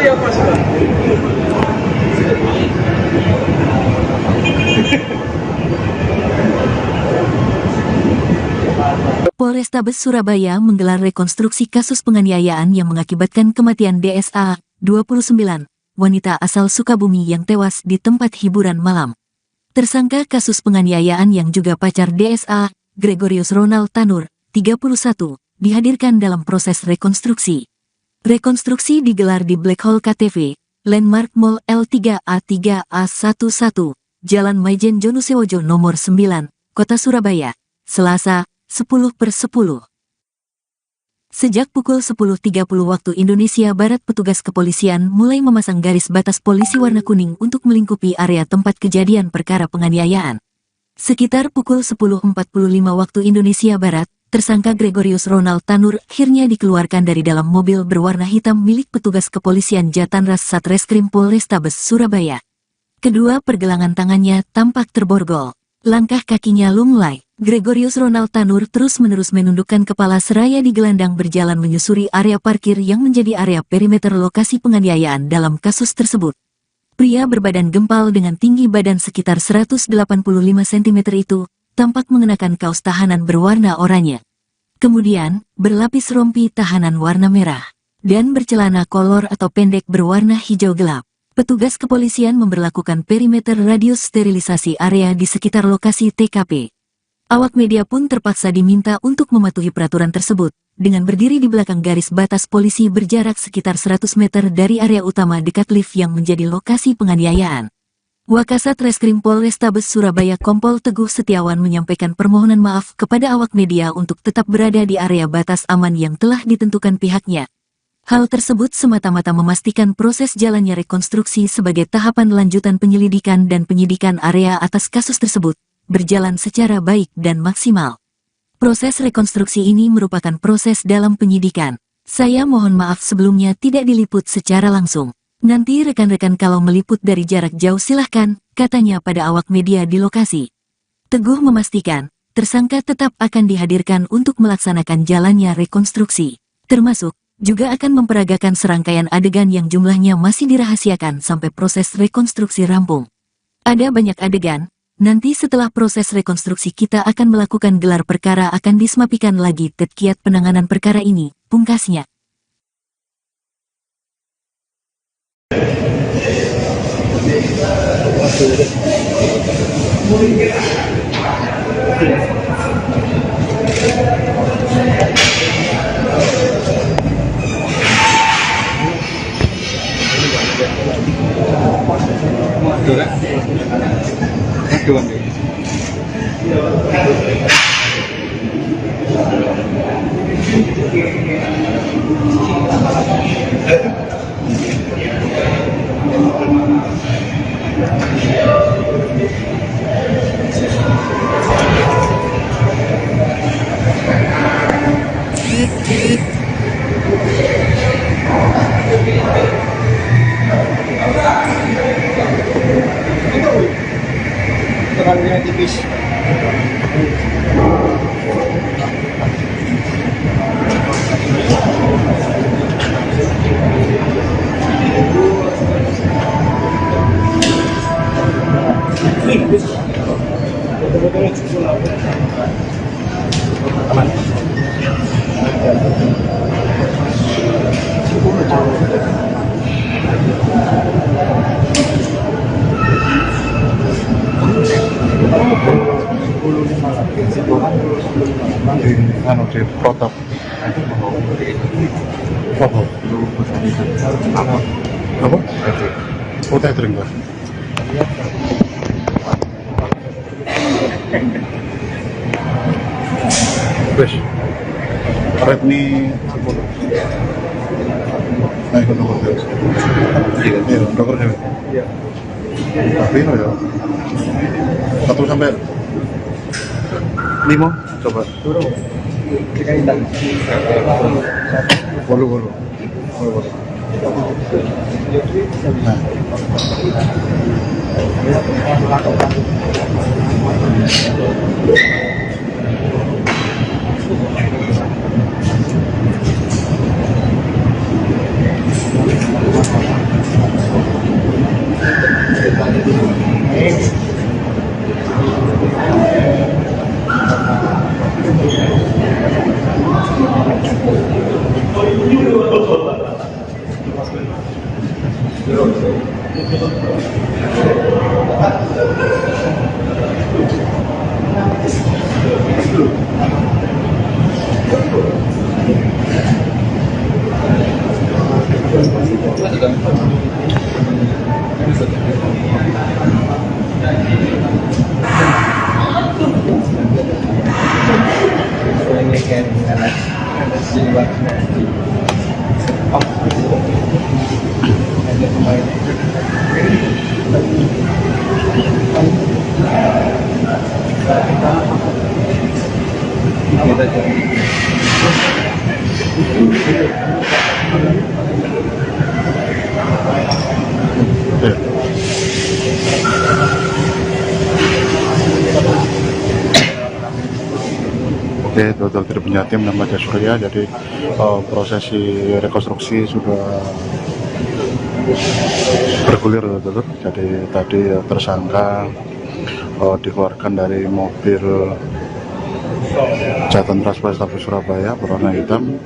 apa sudah? Polrestabes Surabaya menggelar rekonstruksi kasus penganiayaan yang mengakibatkan kematian DSA, 29, wanita asal Sukabumi yang tewas di tempat hiburan malam. Tersangka kasus penganiayaan yang juga pacar DSA, Gregorius Ronald Tanur, 31, dihadirkan dalam proses rekonstruksi. Rekonstruksi digelar di Black Hole KTV, Landmark Mall L3A3A11, Jalan Maijen Jonusewojo nomor 9, Kota Surabaya, Selasa, 10/10. Sejak pukul 10.30 waktu Indonesia Barat, petugas kepolisian mulai memasang garis batas polisi warna kuning untuk melingkupi area tempat kejadian perkara penganiayaan. Sekitar pukul 10.45 waktu Indonesia Barat, tersangka Gregorius Ronald Tanur akhirnya dikeluarkan dari dalam mobil berwarna hitam milik petugas kepolisian Jatanras Satreskrim Polrestabes Surabaya. Kedua pergelangan tangannya tampak terborgol. Langkah kakinya lunglai. Gregorius Ronald Tanur terus-menerus menundukkan kepala seraya digelandang berjalan menyusuri area parkir yang menjadi area perimeter lokasi penganiayaan dalam kasus tersebut. Pria berbadan gempal dengan tinggi badan sekitar 185 cm itu tampak mengenakan kaos tahanan berwarna oranye. Kemudian, berlapis rompi tahanan warna merah dan bercelana kolor atau pendek berwarna hijau gelap. Petugas kepolisian memberlakukan perimeter radius sterilisasi area di sekitar lokasi TKP. Awak media pun terpaksa diminta untuk mematuhi peraturan tersebut, dengan berdiri di belakang garis batas polisi berjarak sekitar 100 meter dari area utama dekat lift yang menjadi lokasi penganiayaan. Wakasat Reskrim Polrestabes Surabaya Kompol Teguh Setiawan menyampaikan permohonan maaf kepada awak media untuk tetap berada di area batas aman yang telah ditentukan pihaknya. Hal tersebut semata-mata memastikan proses jalannya rekonstruksi sebagai tahapan lanjutan penyelidikan dan penyidikan area atas kasus tersebut berjalan secara baik dan maksimal. Proses rekonstruksi ini merupakan proses dalam penyidikan. Saya mohon maaf sebelumnya tidak diliput secara langsung. Nanti rekan-rekan kalau meliput dari jarak jauh silahkan, katanya pada awak media di lokasi. Teguh memastikan, tersangka tetap akan dihadirkan untuk melaksanakan jalannya rekonstruksi. Termasuk, juga akan memperagakan serangkaian adegan yang jumlahnya masih dirahasiakan sampai proses rekonstruksi rampung. Ada banyak adegan. Nanti setelah proses rekonstruksi kita akan melakukan gelar perkara akan disemapikan lagi kiat penanganan perkara ini, pungkasnya. Tekanannya tipis. Betul-betul susul aman. Anu di protap apa? Apa? Oh, tethering Pak. Wes. Redmi 10. Nah, itu nomor dia. Iya, nomor dia. Iya. Tapi no ya. 1 sampai 5 coba. Turun. Kaitan. Bolu. Nah. Oke, total tidak punya tim namanya Surya. Jadi prosesi rekonstruksi sudah bergulir, teman-teman. Jadi tadi tersangka dikeluarkan dari mobil Jatan Transportasi Surabaya berwarna hitam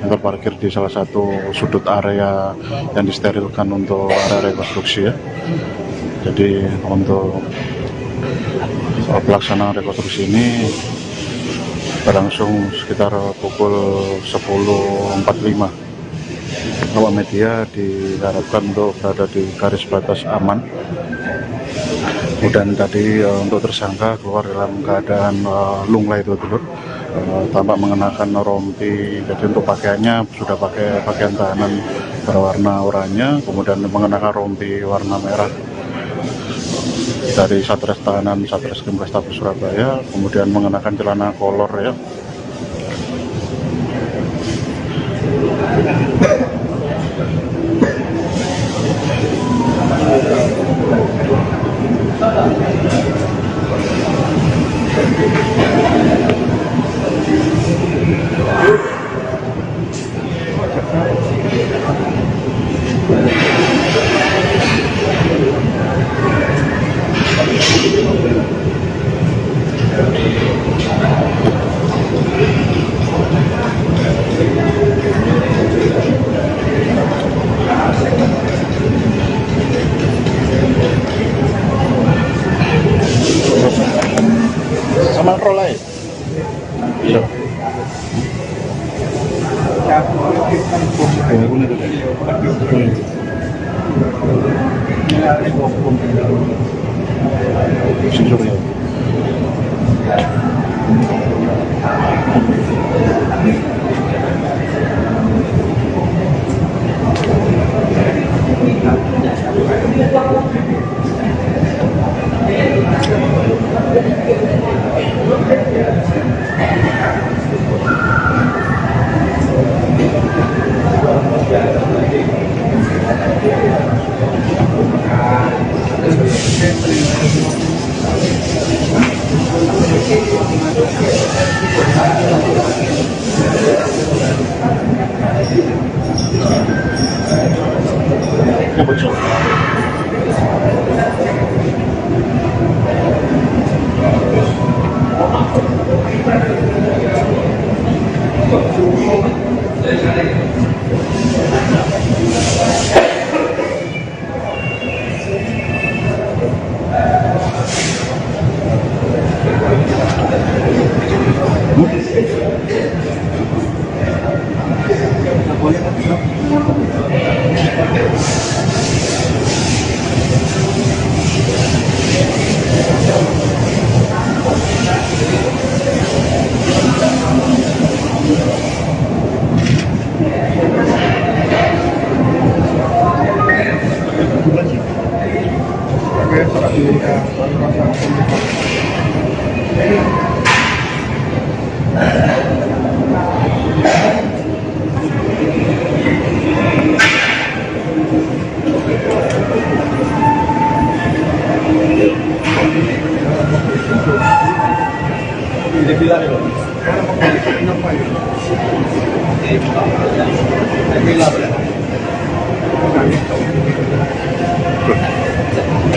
yang terparkir di salah satu sudut area yang disterilkan untuk area rekonstruksi ya. Jadi untuk pelaksanaan rekonstruksi ini berlangsung sekitar pukul 10.45. Awak media diharapkan untuk berada di garis batas aman. Kemudian tadi untuk tersangka keluar dalam keadaan lunglai itu dulu, tampak mengenakan rompi. Jadi untuk pakaiannya sudah pakai pakaian tahanan berwarna oranye, kemudian mengenakan rompi warna merah dari Satres Tahanan Satreskrim Polrestabes Surabaya, kemudian mengenakan celana kolor ya. Sama rolai. Iya. Si Surya.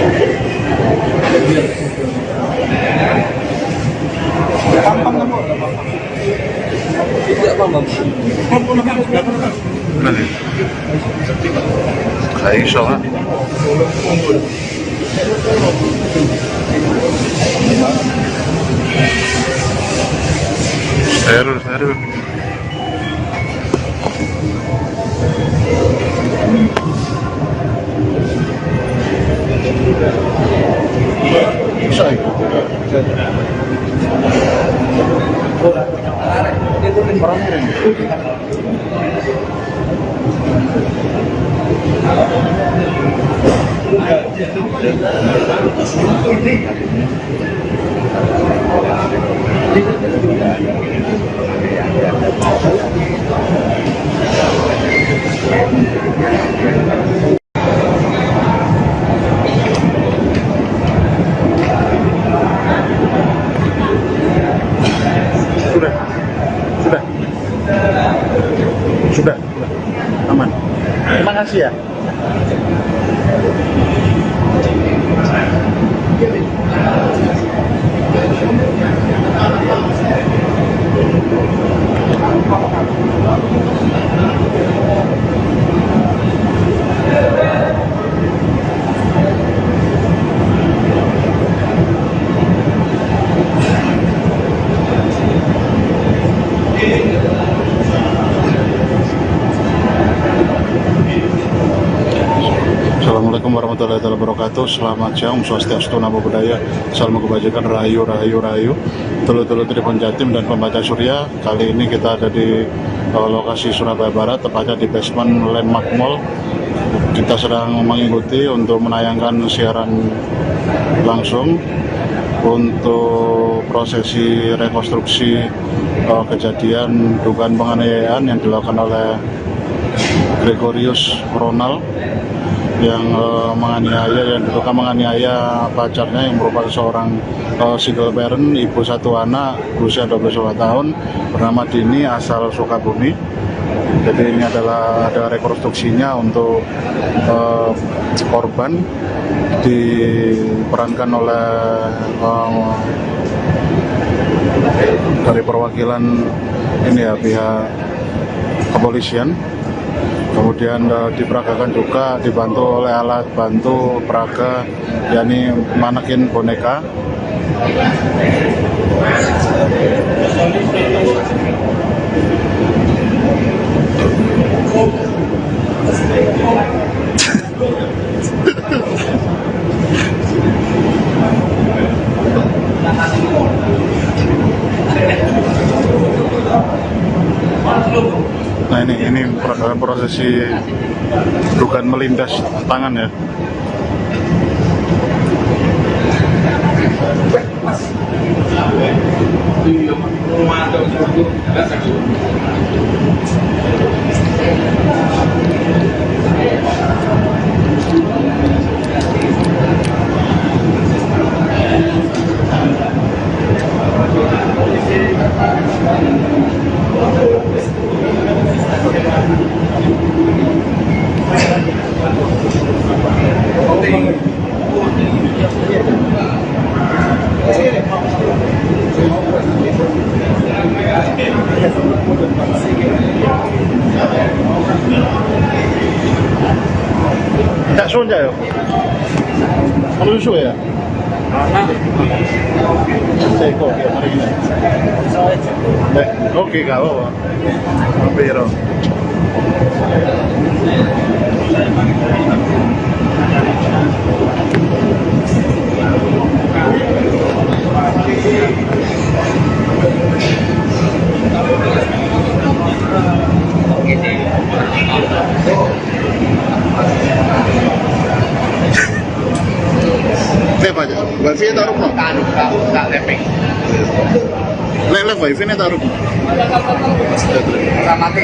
Good. Error. Bisa itu. Sudah. Aman. Terima kasih ya. Assalamualaikum warahmatullahi wabarakatuh. Selamat siang, Om Swastiastu, Namo Buddhaya, Salam Kebajikan, Rahayu, Telur-telur Tribun Jatim dan pembaca Surya. Kali ini kita ada di lokasi Surabaya Barat, tepatnya di basement Landmark Mall. Kita sedang mengikuti untuk menayangkan siaran langsung untuk prosesi rekonstruksi kejadian dugaan penganiayaan yang dilakukan oleh Gregorius Ronald yang diduga menganiaya pacarnya yang merupakan seorang single parent, ibu satu anak, berusia 22 tahun, bernama Dini, asal Sukabumi. Jadi ini adalah ada rekonstruksinya untuk korban, diperankan oleh dari perwakilan ini ya, pihak kepolisian. Kemudian diperagakan juga, dibantu oleh alat bantu peraga, yakni manekin boneka. Nah ini prosesi dugaan melindas tangan ya. Tak sonja ya? Kalau susu ya? Saya kok ya hari ini. Oke, gak apa-apa. Pero Lepas aja, wifi taruh no? Tak lepeng. Lek wifi nya taruh. Mati.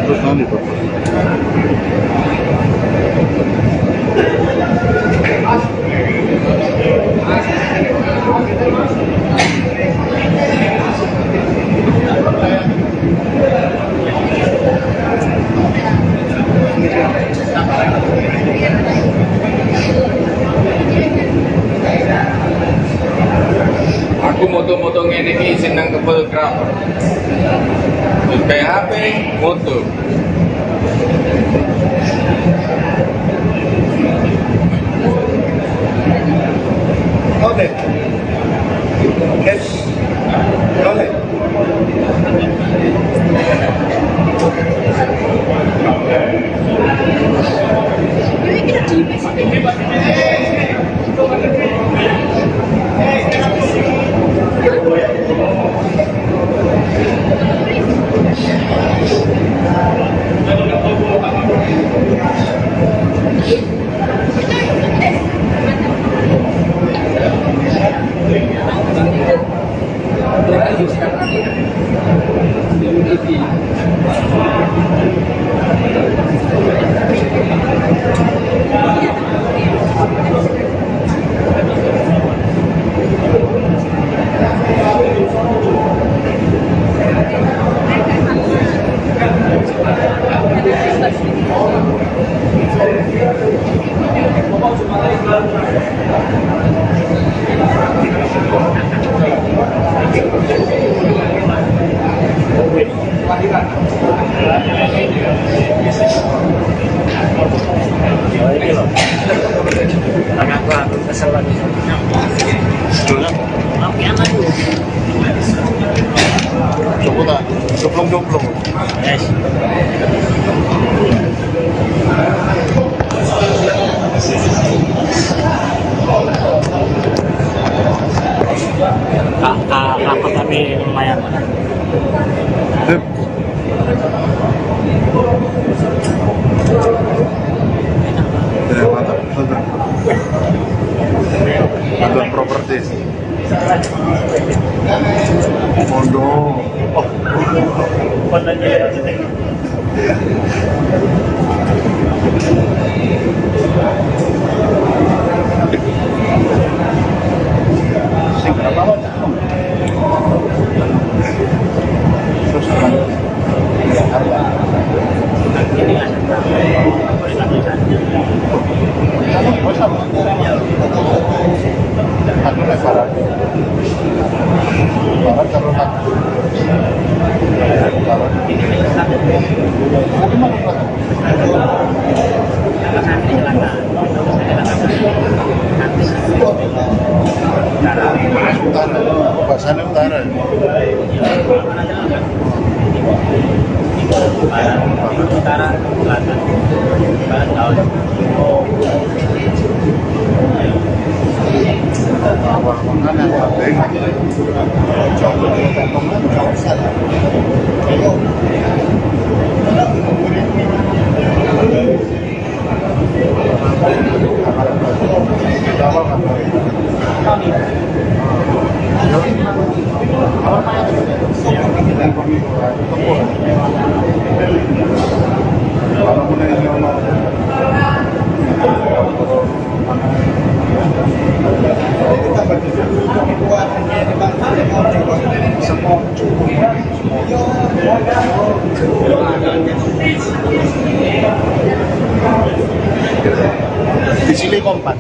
Terus nanti tuh. Aku moto-moto ngene iki seneng fotografer. Terus kayak HP, foto. Oke. Yes. Oke. Coba tak, joplong-joplong. Yes. Rapat tapi lumayan. Sip. Ya, mantap, mantap. Mantap propertis. Pondok. Oh. Sing berapa? Terus Bahasanya utara. Utara, selatan, barat, laut. Awal makanan yang penting. Di sini kompak.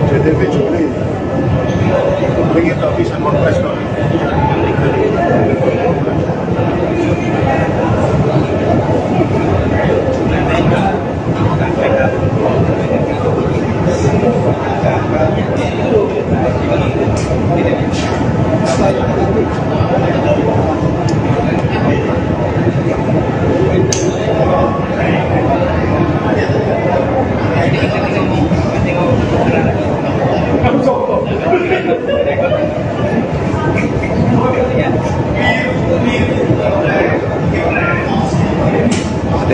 JTB Juli ingin tak bisa kontes kok.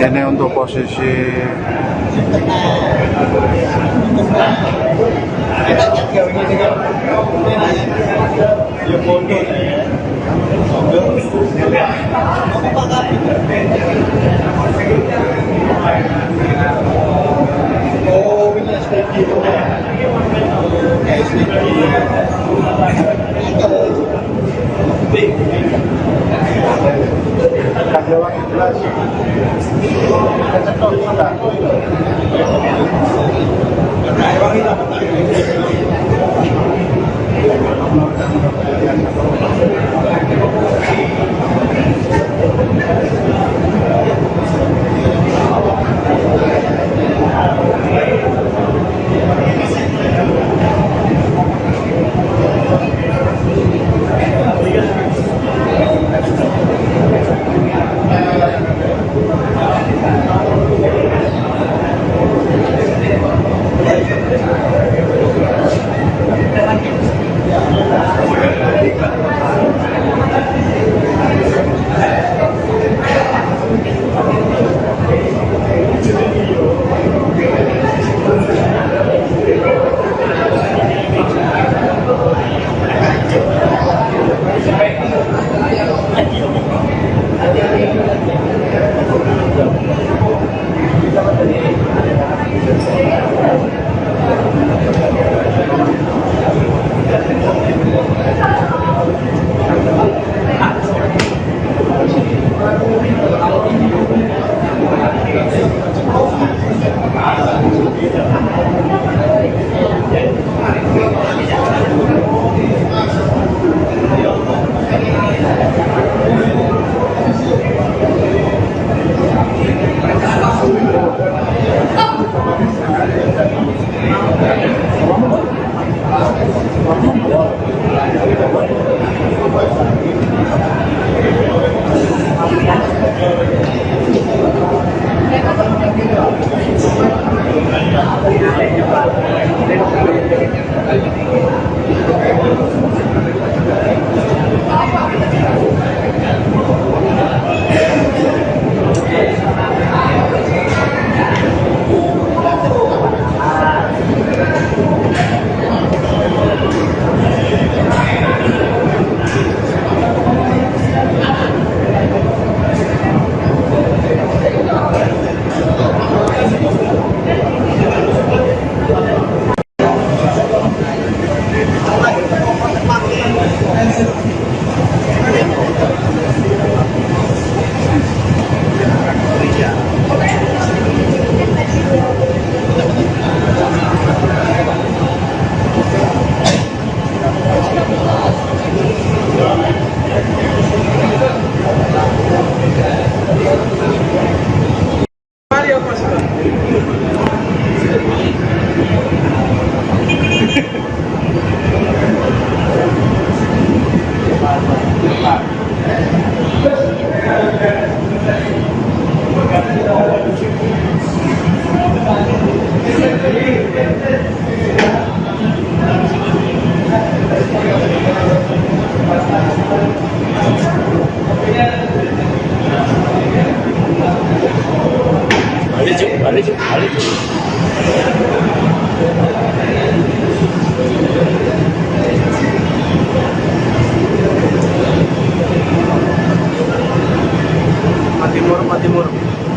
Ini untuk posisi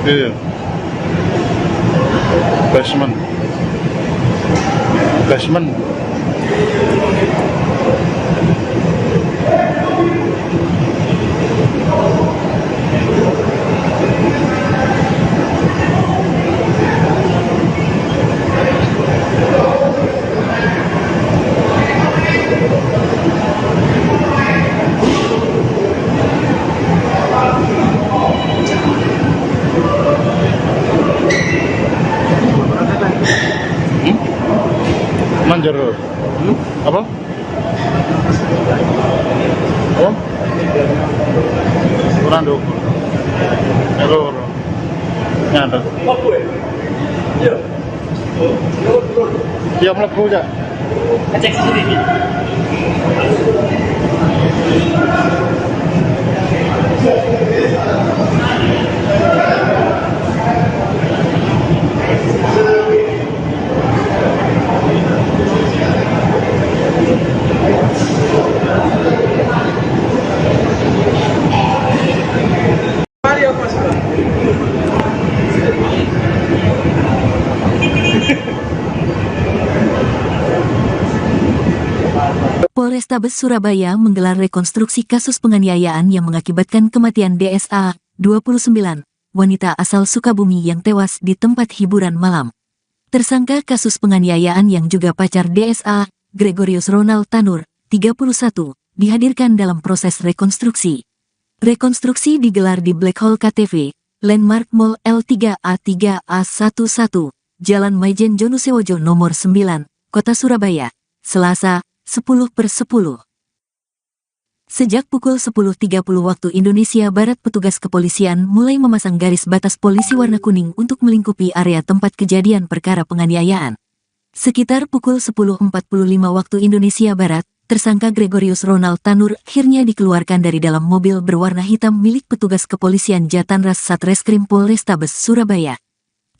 Iya. Basement. Basement. Manjaro. Apa? Apa? Kurang dulu. Halo. Nyata. Dia melebu ya. Cek CCTV. Polrestabes Surabaya menggelar rekonstruksi kasus penganiayaan yang mengakibatkan kematian DSA, 29, wanita asal Sukabumi yang tewas di tempat hiburan malam. Tersangka kasus penganiayaan yang juga pacar DSA, Gregorius Ronald Tanur, 31, dihadirkan dalam proses rekonstruksi. Rekonstruksi digelar di Black Hole KTV, Landmark Mall L3A3A11, Jalan Maijen Jonusewojo nomor 9, Kota Surabaya, Selasa, 10/10. Sejak pukul 10.30 waktu Indonesia Barat, petugas kepolisian mulai memasang garis batas polisi warna kuning untuk melingkupi area tempat kejadian perkara penganiayaan. Sekitar pukul 10.45 waktu Indonesia Barat, tersangka Gregorius Ronald Tanur akhirnya dikeluarkan dari dalam mobil berwarna hitam milik petugas kepolisian Jatanras Satreskrim Polrestabes Surabaya.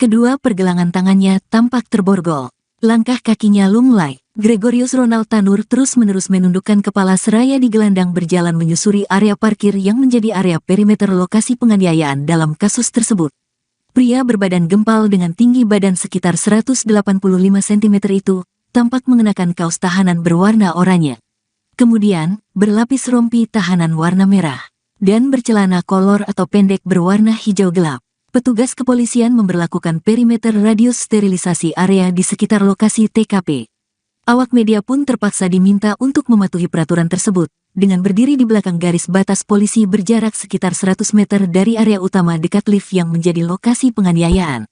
Kedua pergelangan tangannya tampak terborgol. Langkah kakinya lunglai. Gregorius Ronald Tanur terus-menerus menundukkan kepala seraya digelandang berjalan menyusuri area parkir yang menjadi area perimeter lokasi penganiayaan dalam kasus tersebut. Pria berbadan gempal dengan tinggi badan sekitar 185 cm itu tampak mengenakan kaos tahanan berwarna oranye. Kemudian, berlapis rompi tahanan warna merah dan bercelana kolor atau pendek berwarna hijau gelap. Petugas kepolisian memberlakukan perimeter radius sterilisasi area di sekitar lokasi TKP. Awak media pun terpaksa diminta untuk mematuhi peraturan tersebut, dengan berdiri di belakang garis batas polisi berjarak sekitar 100 meter dari area utama dekat lift yang menjadi lokasi penganiayaan.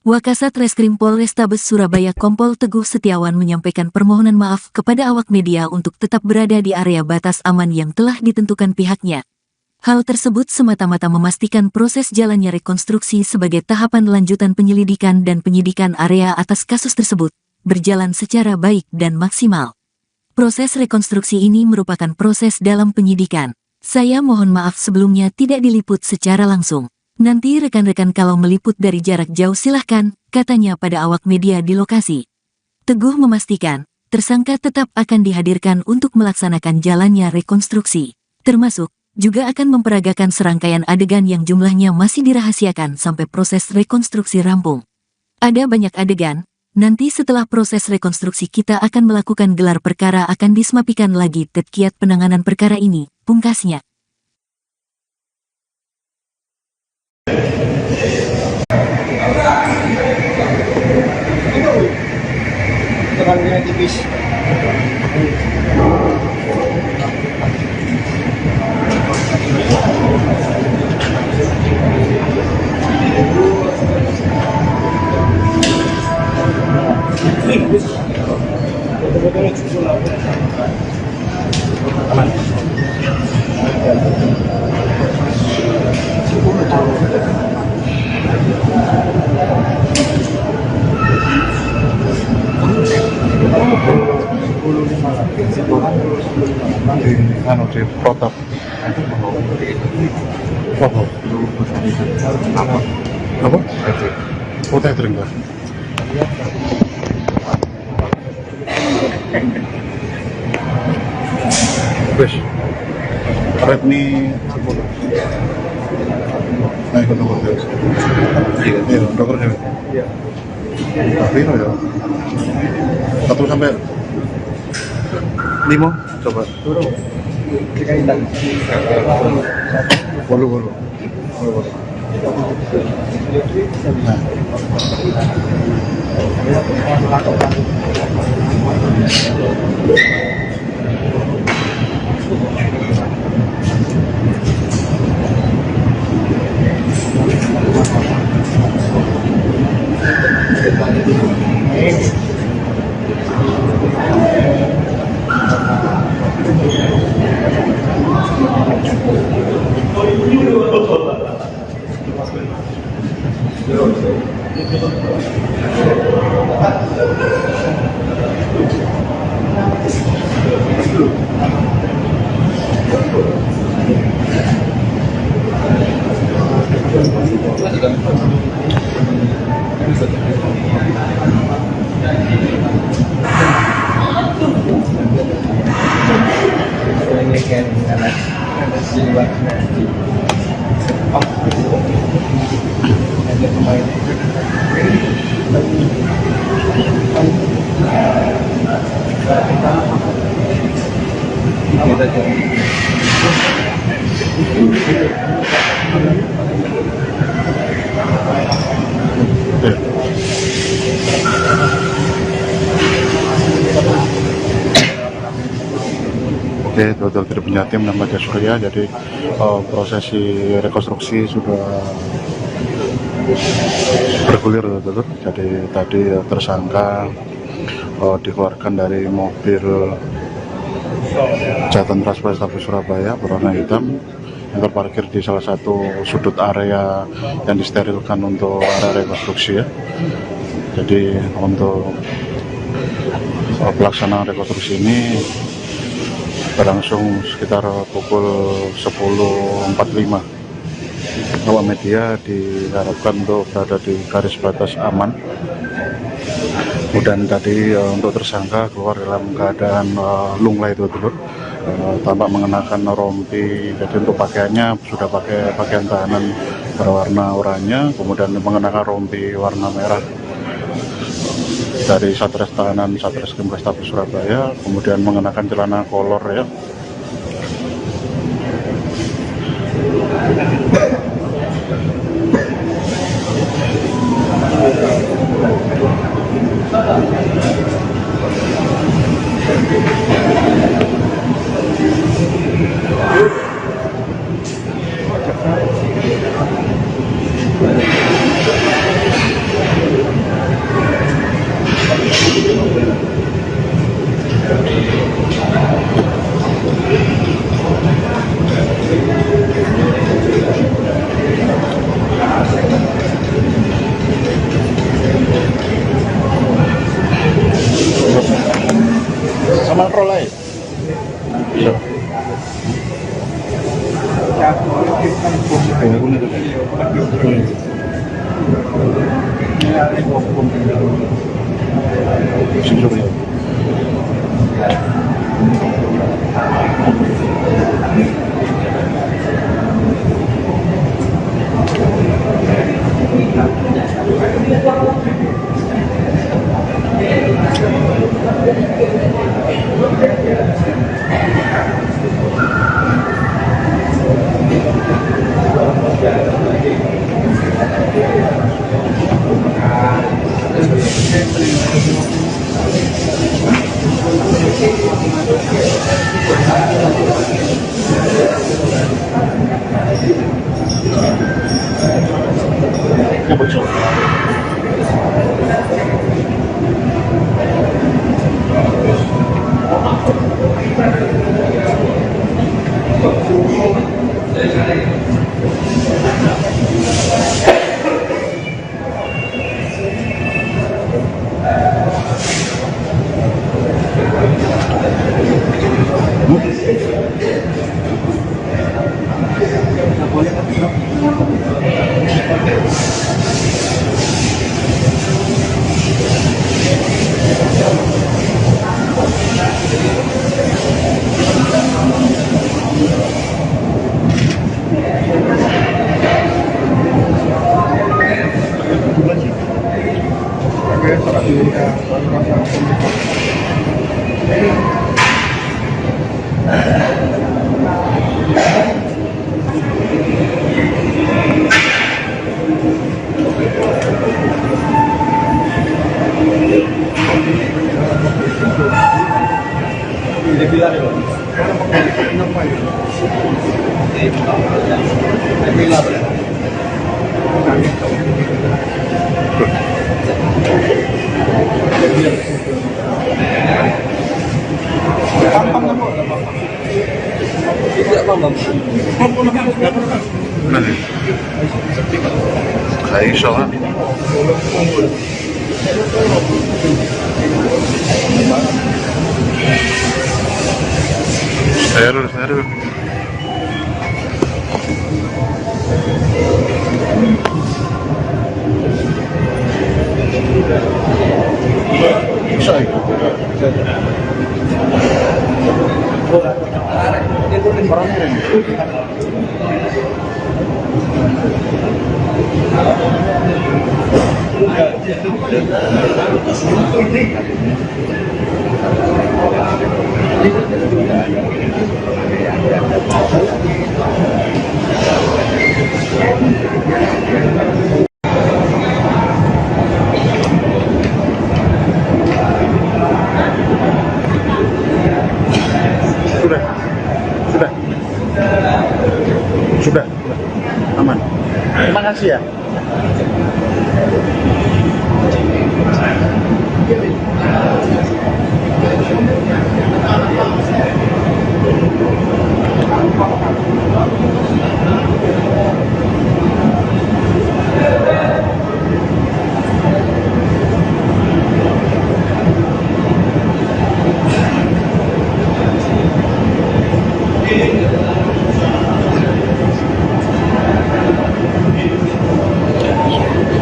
Wakasat Reskrim Polrestabes Surabaya Kompol Teguh Setiawan menyampaikan permohonan maaf kepada awak media untuk tetap berada di area batas aman yang telah ditentukan pihaknya. Hal tersebut semata-mata memastikan proses jalannya rekonstruksi sebagai tahapan lanjutan penyelidikan dan penyidikan area atas kasus tersebut berjalan secara baik dan maksimal. Proses rekonstruksi ini merupakan proses dalam penyidikan. Saya mohon maaf sebelumnya tidak diliput secara langsung. Nanti rekan-rekan kalau meliput dari jarak jauh silahkan, katanya pada awak media di lokasi. Teguh memastikan, tersangka tetap akan dihadirkan untuk melaksanakan jalannya rekonstruksi. Termasuk, juga akan memperagakan serangkaian adegan yang jumlahnya masih dirahasiakan sampai proses rekonstruksi rampung. Ada banyak adegan. Nanti setelah proses rekonstruksi kita akan melakukan gelar perkara akan dismapikan lagi kiat penanganan perkara ini, pungkasnya. Terangnya tipis. Aman. Di protap. Apa? Apa? Oh, tethering lah. Wes, Redmi 10. Nah, ikut nomor dia. Iya, dokternya. Iya. Tapi ya. 1 sampai 5 coba. Turun. Kaitan. Bolu. Nah, Ini kan anak di luar nanti. Oh, ada pemain. Kita jadi. Oke, total tidak punya tim namanya Surya, jadi prosesi rekonstruksi sudah bergulir, total. Jadi tadi tersangka dikeluarkan dari mobil Jatan Trans Polrestabes Surabaya berwarna hitam yang terparkir di salah satu sudut area yang disterilkan untuk area rekonstruksi ya. Jadi untuk pelaksanaan rekonstruksi ini berlangsung sekitar pukul 10.45. Awak media diharapkan untuk berada di garis batas aman. Kemudian tadi untuk tersangka keluar dalam keadaan lunglai itu dulu, tampak mengenakan rompi. Jadi untuk pakaiannya sudah pakai pakaian tahanan berwarna oranye, kemudian mengenakan rompi warna merah dari Satres Tahanan Satreskrim Polrestabes Surabaya, kemudian mengenakan celana kolor ya. Sama prolai. Iya. Nanti. Kayak iso kan. Seru. Bisa itu. Orang kirim. Sudah. Aman. Terima kasih ya.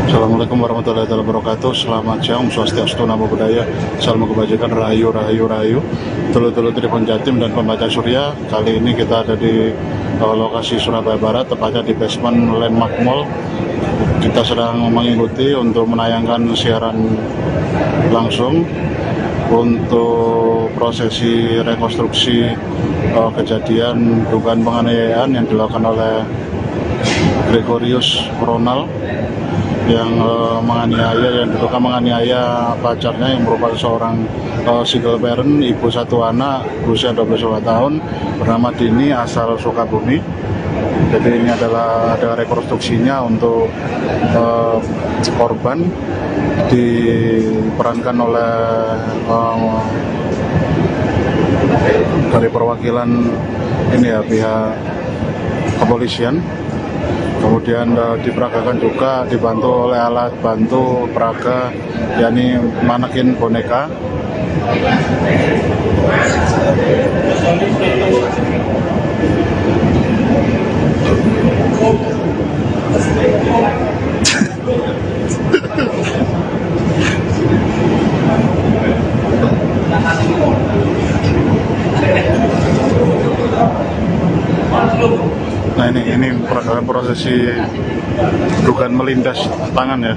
Assalamualaikum warahmatullahi wabarakatuh. Selamat siang, swastiastu, namo buddhaya, salam kebajikan, rahayu. Telur-telur Tribun Jatim dan pembaca Surya. Kali ini kita ada di lokasi Surabaya Barat, tepatnya di basement Landmark Mall. Kita sedang mengikuti untuk menayangkan siaran langsung untuk prosesi rekonstruksi kejadian dugaan penganiayaan yang dilakukan oleh Gregorius Ronald yang diduga menganiaya pacarnya yang merupakan seorang single parent, ibu satu anak, berusia 22 tahun, bernama Dini, asal Sukabumi. Jadi ini adalah ada rekonstruksinya untuk korban, diperankan oleh dari perwakilan ini ya, pihak kepolisian. Kemudian diperagakan juga dibantu oleh alat bantu peraga, yakni manekin boneka. Nah ini prosesi dugaan melindas tangan ya.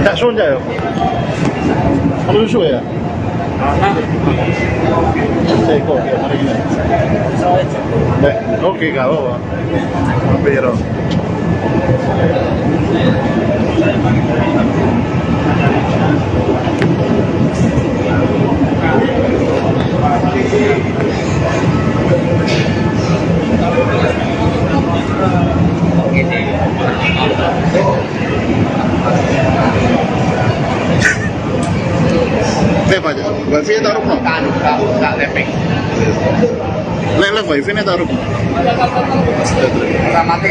Tak susun ya? Apa susu ya? Seko ya hari ini. Baik, oke kalau pero apa aja? Wifi taruh no? Enggak lepek. Lele wifi nya taruh. Mati.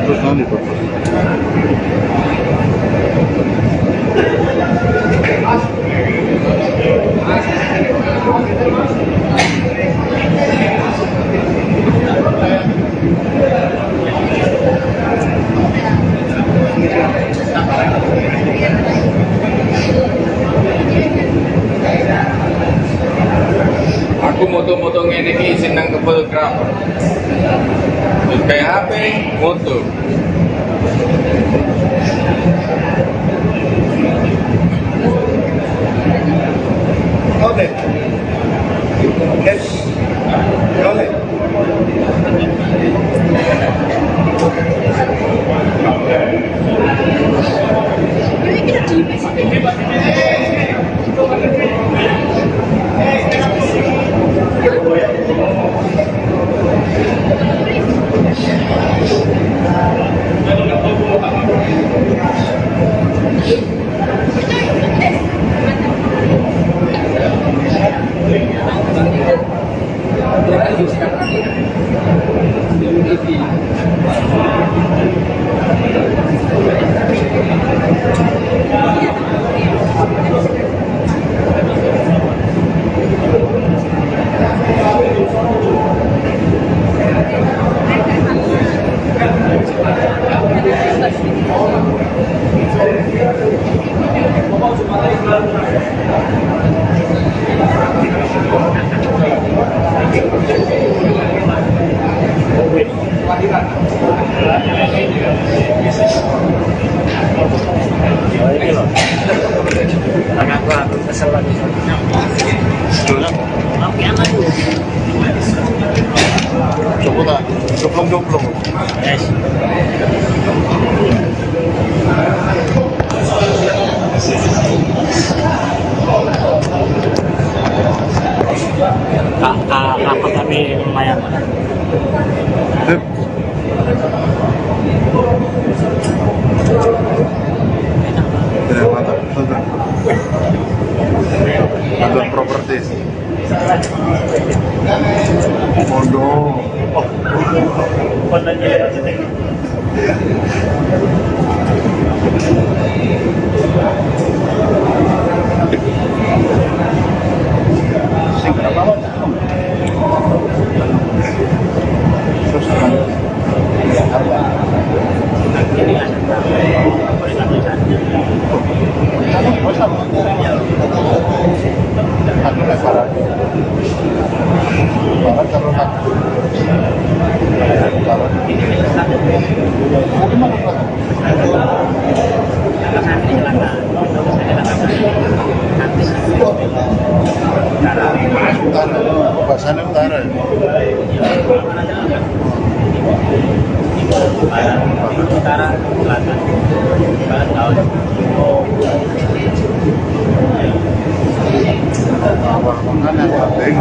Terus nanti tuh. Aku moto-moto ngene iki seneng kebel kerap. Terus kayak HP, moto. Oleh. Yes. Oleh. Aku kesel lagi. Coba tak, joplong-joplong. Yes. Apa kami lumayan. Sip. Ya, mantap. Mantap properti. Mondo. Bahasanya utara ya? Utara, selatan, barat, laut. awal makan yang penting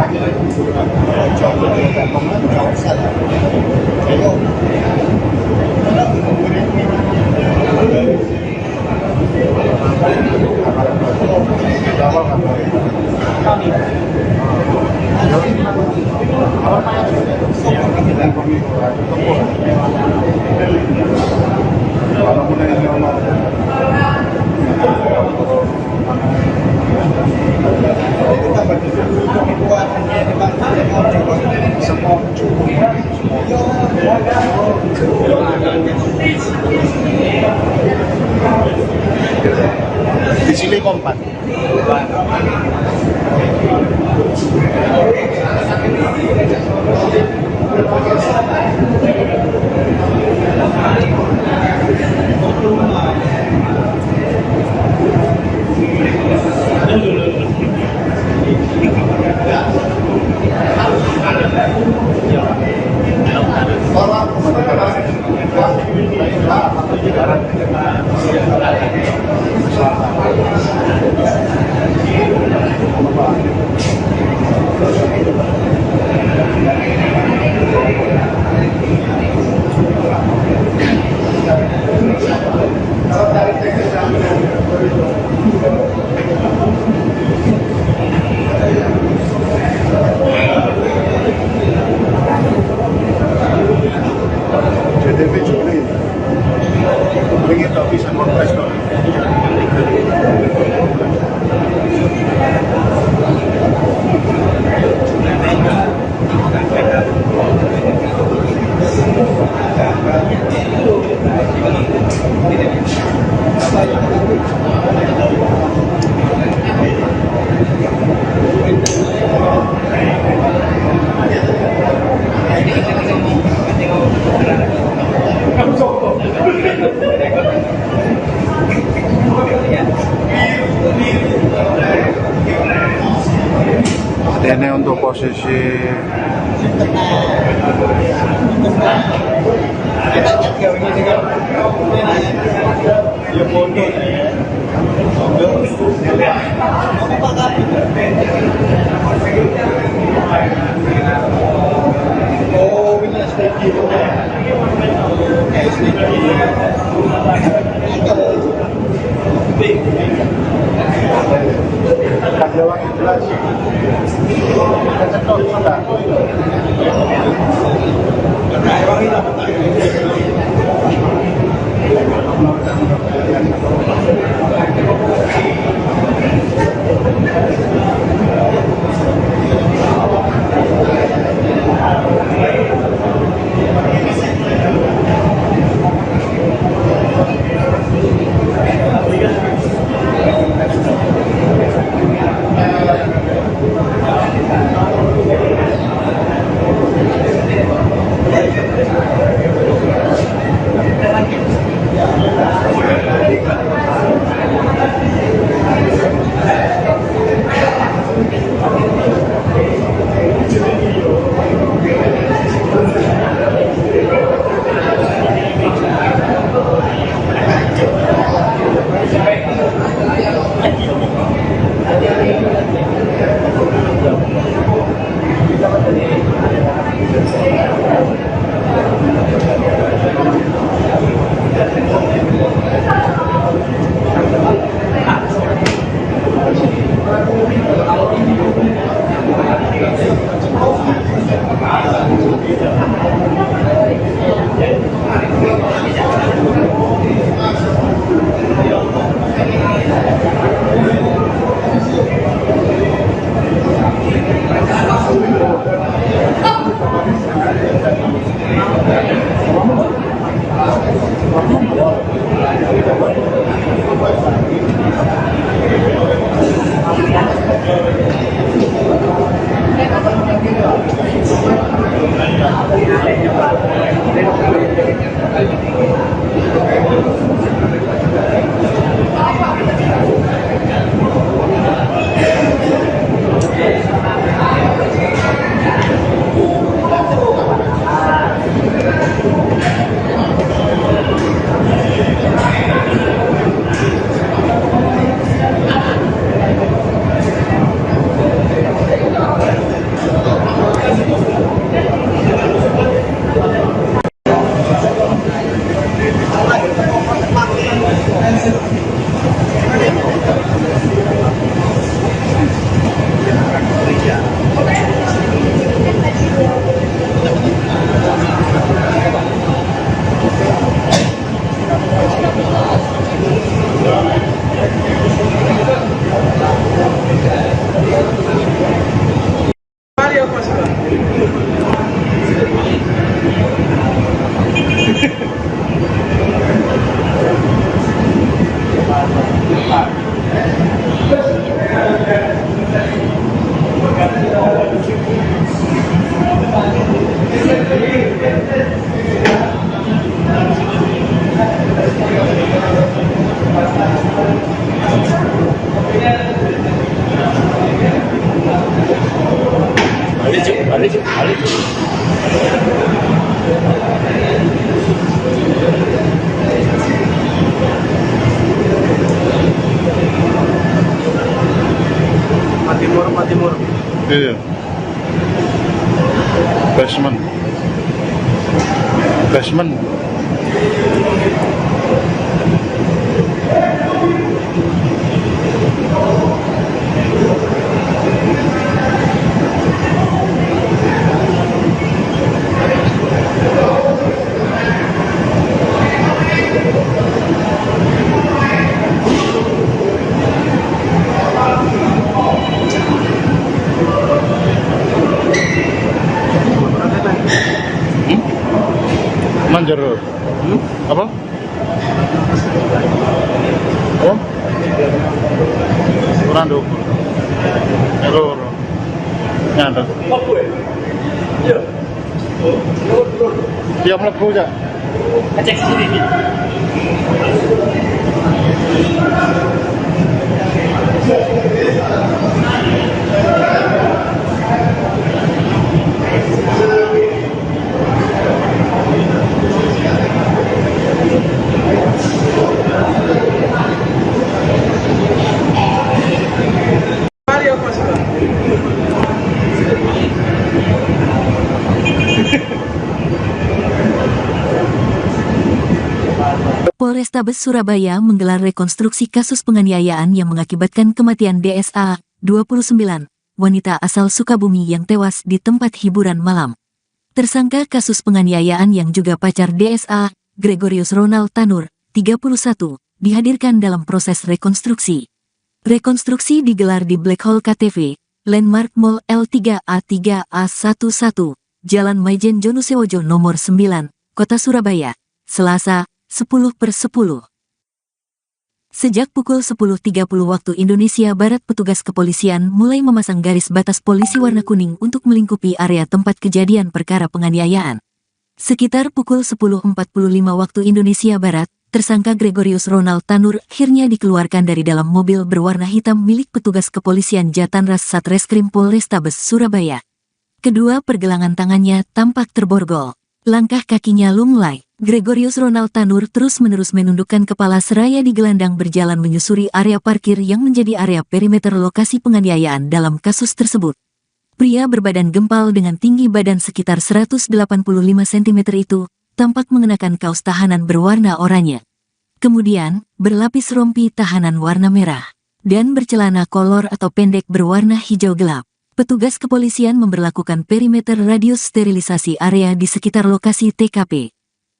di sini kompak. JTB Juli ini tak bisa ngorpes dong. Ini untuk posisi Timur. Iya. Basement. Manjar. Apa? Oh? Randuk. Error. Nyata. Dia mlebu aja. Cek sini. Polrestabes Surabaya menggelar rekonstruksi kasus penganiayaan yang mengakibatkan kematian DSA, 29, wanita asal Sukabumi yang tewas di tempat hiburan malam. Tersangka kasus penganiayaan yang juga pacar DSA, Gregorius Ronald Tanur, 31, dihadirkan dalam proses rekonstruksi. Rekonstruksi digelar di Black Hole KTV, Landmark Mall L3A3A11, Jalan Maijen Jonusewojo nomor 9, Kota Surabaya, Selasa, 10/10. Sejak pukul 10.30 waktu Indonesia Barat, petugas kepolisian mulai memasang garis batas polisi warna kuning untuk melingkupi area tempat kejadian perkara penganiayaan. Sekitar pukul 10.45 waktu Indonesia Barat, tersangka Gregorius Ronald Tanur akhirnya dikeluarkan dari dalam mobil berwarna hitam milik petugas kepolisian Jatanras Satreskrim Polrestabes Surabaya. Kedua pergelangan tangannya tampak terborgol. Langkah kakinya lunglai. Gregorius Ronald Tanur terus-menerus menundukkan kepala seraya digelandang berjalan menyusuri area parkir yang menjadi area perimeter lokasi penganiayaan dalam kasus tersebut. Pria berbadan gempal dengan tinggi badan sekitar 185 cm itu tampak mengenakan kaos tahanan berwarna oranye. Kemudian, berlapis rompi tahanan warna merah dan bercelana kolor atau pendek berwarna hijau gelap. Petugas kepolisian memberlakukan perimeter radius sterilisasi area di sekitar lokasi TKP.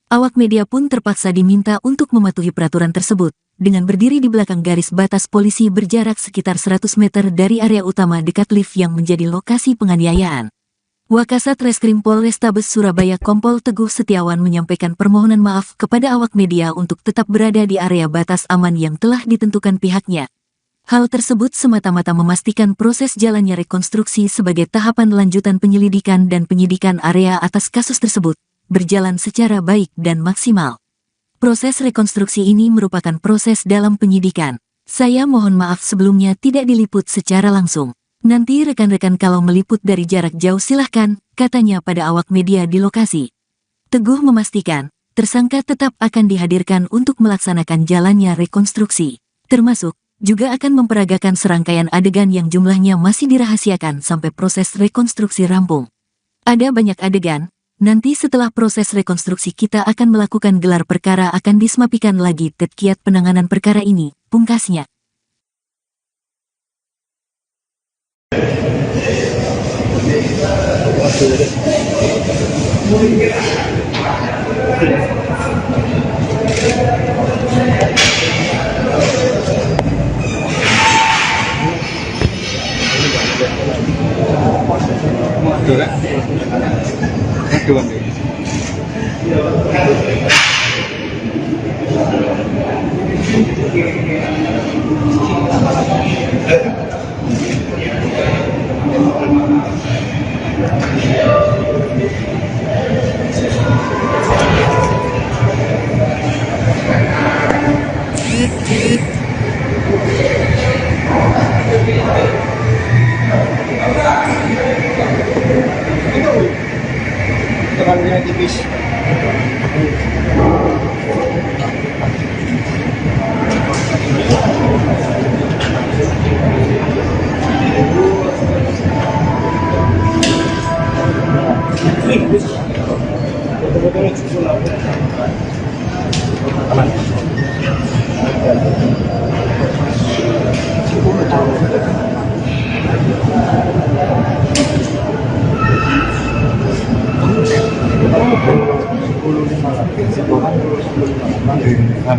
Awak media pun terpaksa diminta untuk mematuhi peraturan tersebut, dengan berdiri di belakang garis batas polisi berjarak sekitar 100 meter dari area utama dekat lift yang menjadi lokasi penganiayaan. Wakasat Reskrim Polrestabes Surabaya Kompol Teguh Setiawan menyampaikan permohonan maaf kepada awak media untuk tetap berada di area batas aman yang telah ditentukan pihaknya. Hal tersebut semata-mata memastikan proses jalannya rekonstruksi sebagai tahapan lanjutan penyelidikan dan penyidikan area atas kasus tersebut berjalan secara baik dan maksimal. Proses rekonstruksi ini merupakan proses dalam penyidikan. Saya mohon maaf sebelumnya tidak diliput secara langsung. Nanti rekan-rekan kalau meliput dari jarak jauh silahkan, katanya pada awak media di lokasi. Teguh memastikan, tersangka tetap akan dihadirkan untuk melaksanakan jalannya rekonstruksi, termasuk juga akan memperagakan serangkaian adegan yang jumlahnya masih dirahasiakan sampai proses rekonstruksi rampung. Ada banyak adegan, nanti setelah proses rekonstruksi kita akan melakukan gelar perkara akan dismapikan lagi kiat penanganan perkara ini, pungkasnya.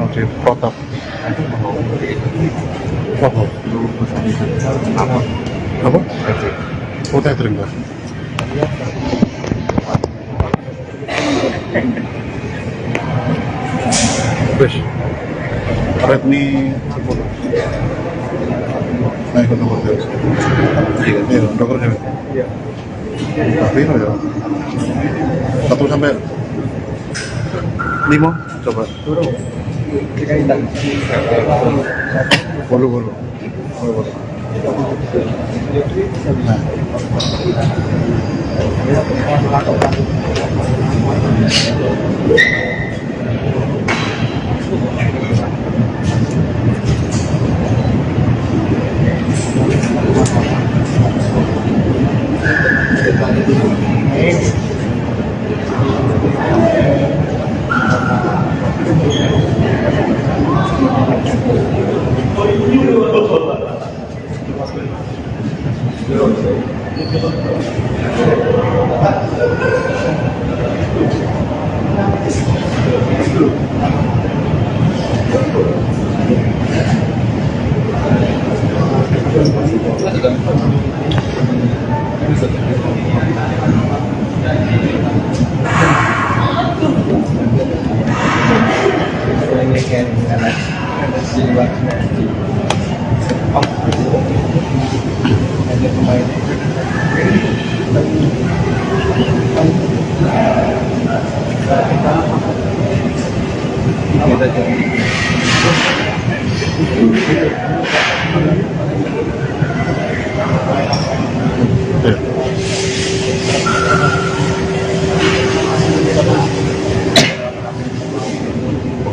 Di protap. Apa? Oh, tethering Pak. Wes. Redmi 10. Nah, ikut nomor terus. Iya, nomor ya. Iya. Tapi ya. 1 sampai 5 coba. Bolu. Nah.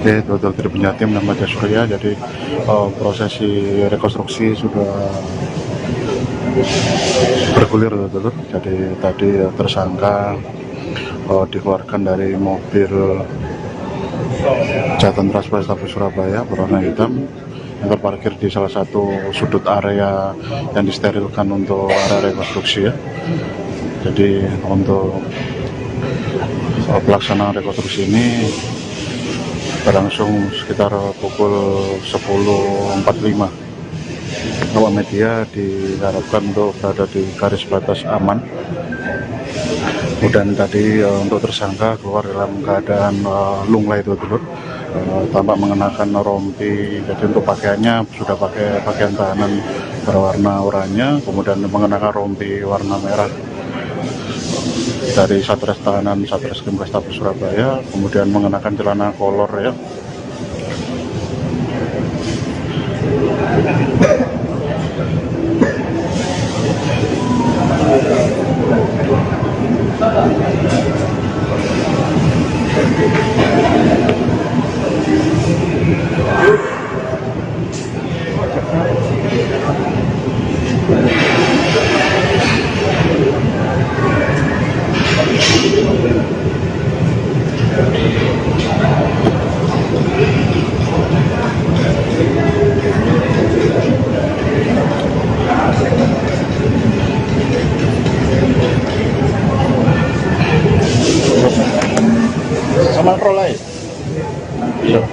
Oke, total dari punya tim nama Surya. Jadi prosesi rekonstruksi sudah bergulir, total. Jadi tadi tersangka dikeluarkan dari mobil Jatan Trans Polrestabes Surabaya berwarna hitam yang terparkir di salah satu sudut area yang disterilkan untuk area rekonstruksi ya. Jadi untuk pelaksanaan rekonstruksi ini berlangsung sekitar pukul 10.45. Awak media diharapkan untuk berada di garis batas aman. Kemudian tadi untuk tersangka keluar dalam keadaan lunglai itu dulu, tampak mengenakan rompi. Jadi untuk pakaiannya sudah pakai pakaian tahanan berwarna oranye, kemudian mengenakan rompi warna merah dari Satres Tahanan Satreskrim Polrestabes Surabaya, kemudian mengenakan celana kolor ya. Sama prolai. Iya.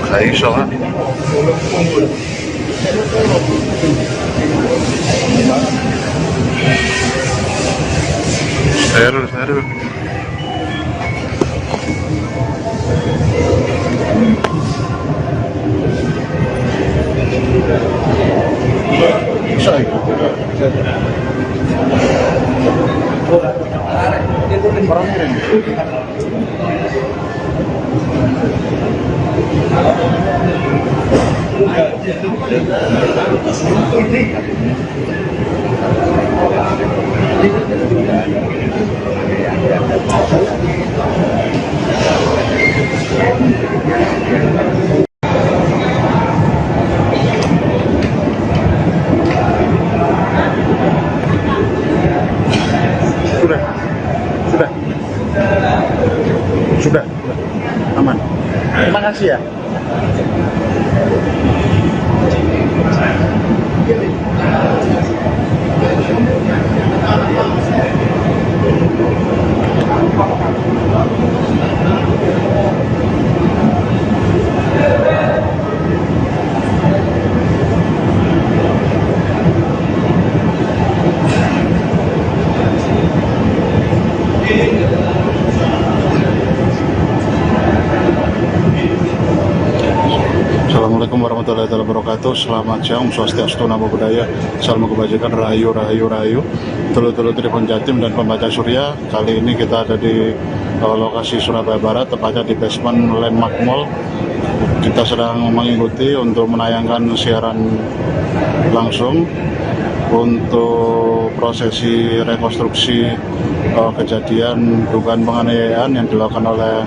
Kayak iso kan? Seru. Bisa itu. Orang kirim. Sudah. Aman. Terima kasih ya. Assalamualaikum warahmatullahi wabarakatuh. Selamat siang, Swastiastu, Namo Buddhaya, salam kebajikan, rahayu, rahayu, rahayu. Telu-telu Tribun Jatim dan pembaca Surya. Kali ini kita ada di lokasi Surabaya Barat, tepatnya di basement Landmark Mall. Kita sedang mengikuti untuk menayangkan siaran langsung untuk prosesi rekonstruksi kejadian dugaan penganiayaan yang dilakukan oleh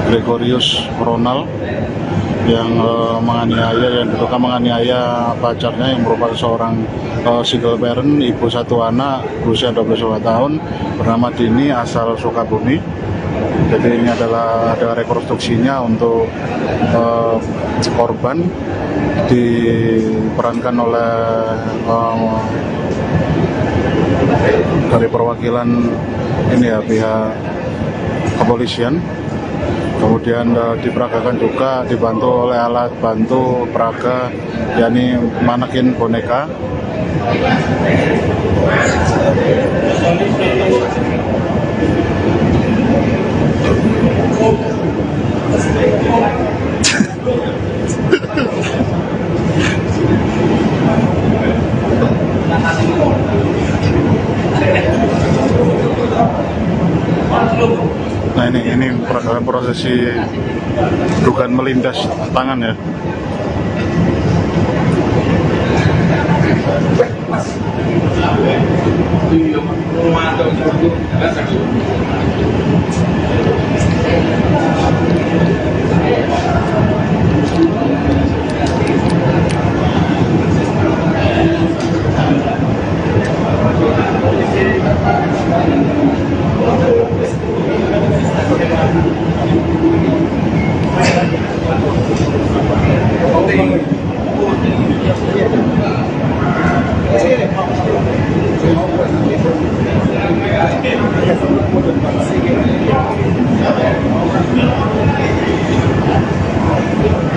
Gregorius Ronald yang diduga menganiaya pacarnya yang merupakan seorang single parent, ibu satu anak, berusia 22 tahun, bernama Dini, asal Sukabumi. Jadi ini adalah ada rekonstruksinya untuk korban, diperankan oleh dari perwakilan ini ya, pihak kepolisian. Kemudian diperagakan juga dibantu oleh alat bantu peraga, yakni manekin boneka. Nah ini prosesi dugaan melindas tangan ya.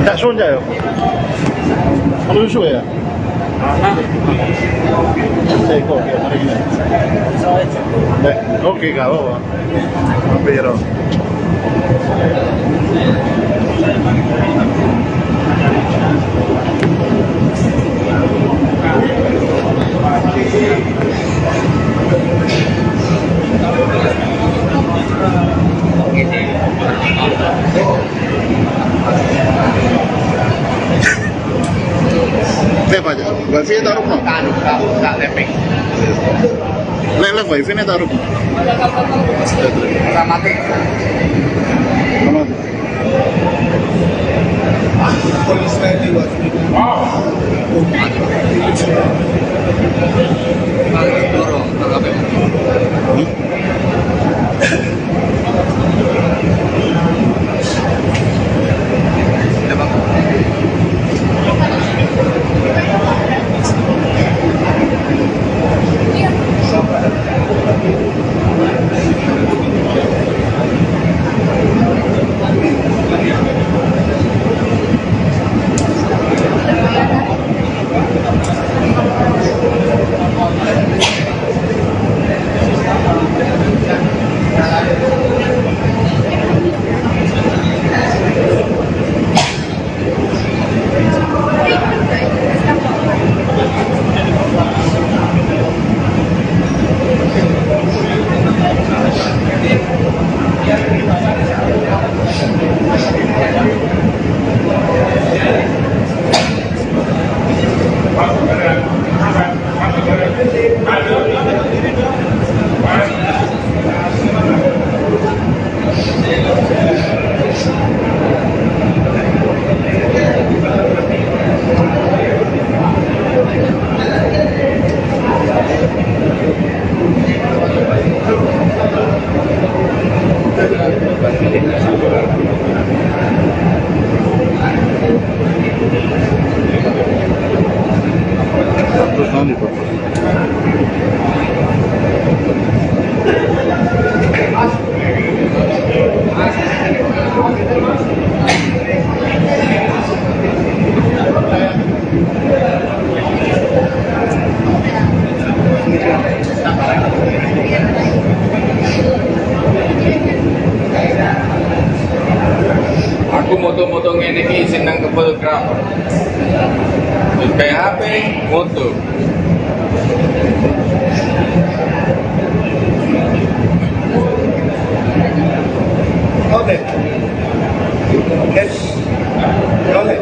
Tak susun ya? Kalau susu ya? Oke, kalau apa ya? Ini apa aja? Wifi taruh no? Kak Lepek. Lek wifi ini taruh. Ramati. Mana? Terus nanti Pak. Aku moto-moto ngene iki seneng ke fotografer. Terus kayak HP, moto. Oke. Yes. Oke.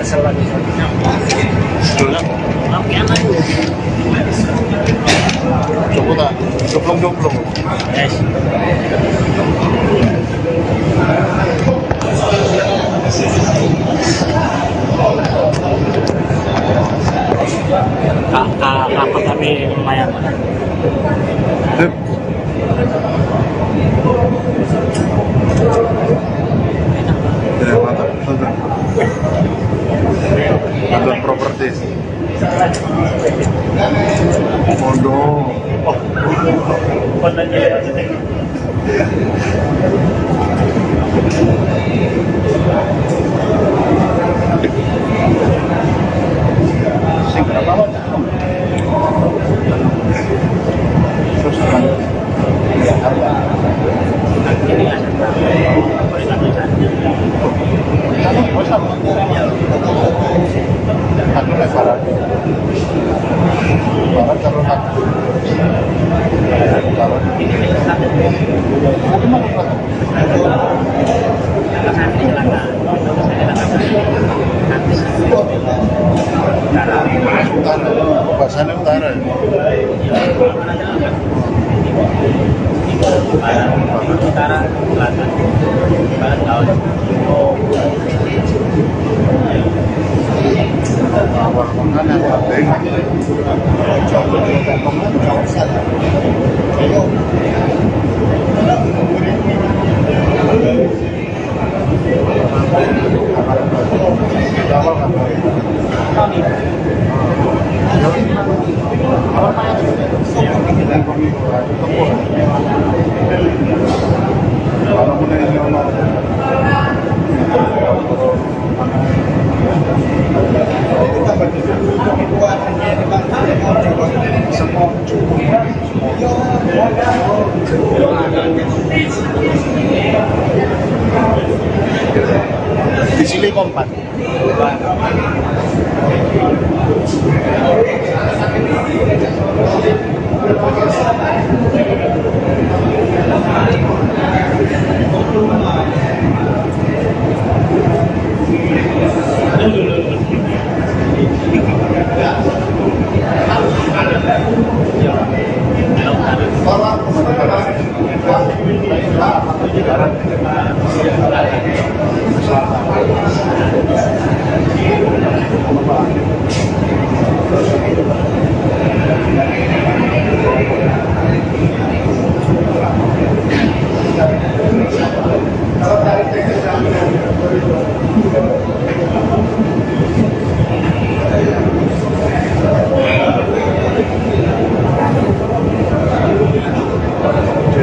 kesel lagi. Oke, aman. Coba tak, joplong-joplong. Yes. Apa kami lumayan. Ya, mantap. Mantap properti. Mondo. Bahasanya utara ya? Utara, selatan, barat, laut. Awal makan yang penting di sini kompak.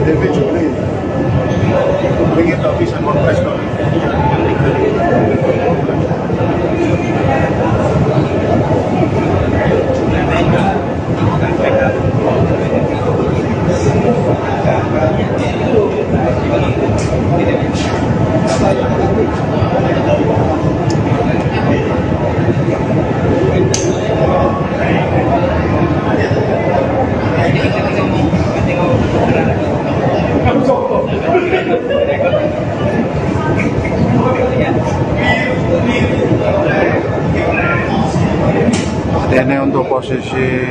Jadi Juli ini tak bisa kompres dong. Ini untuk posisi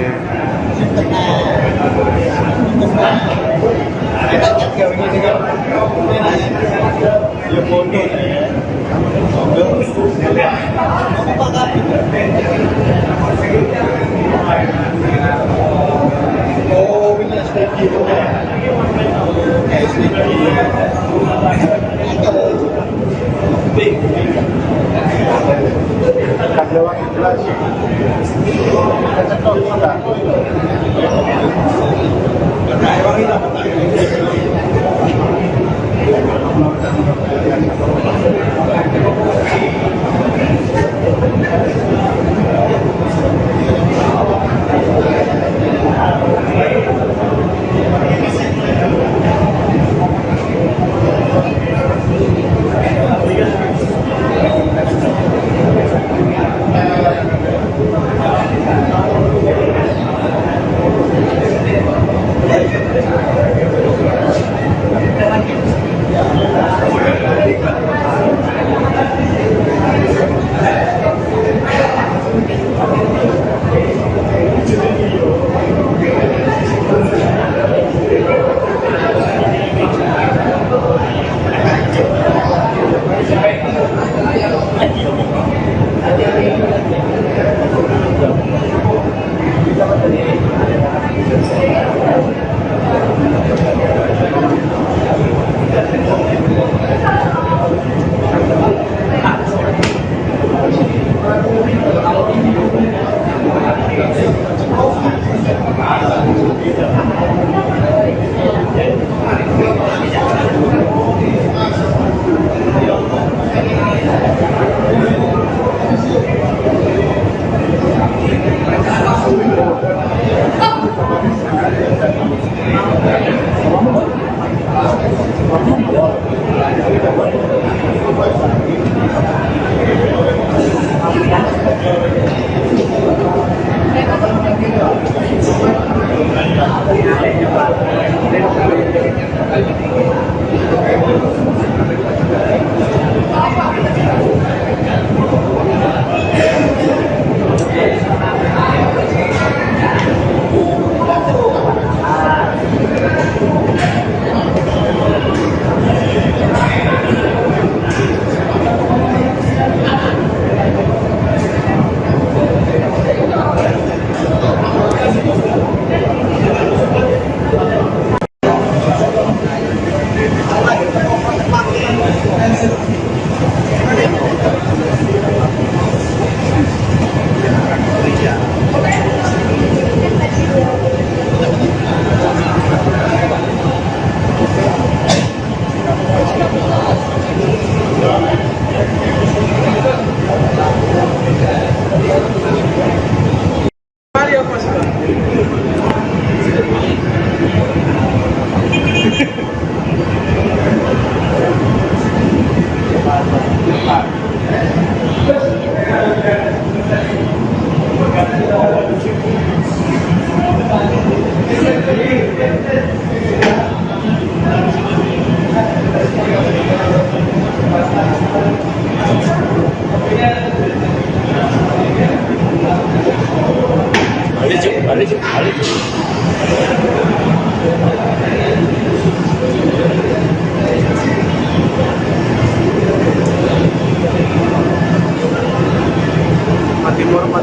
Balik.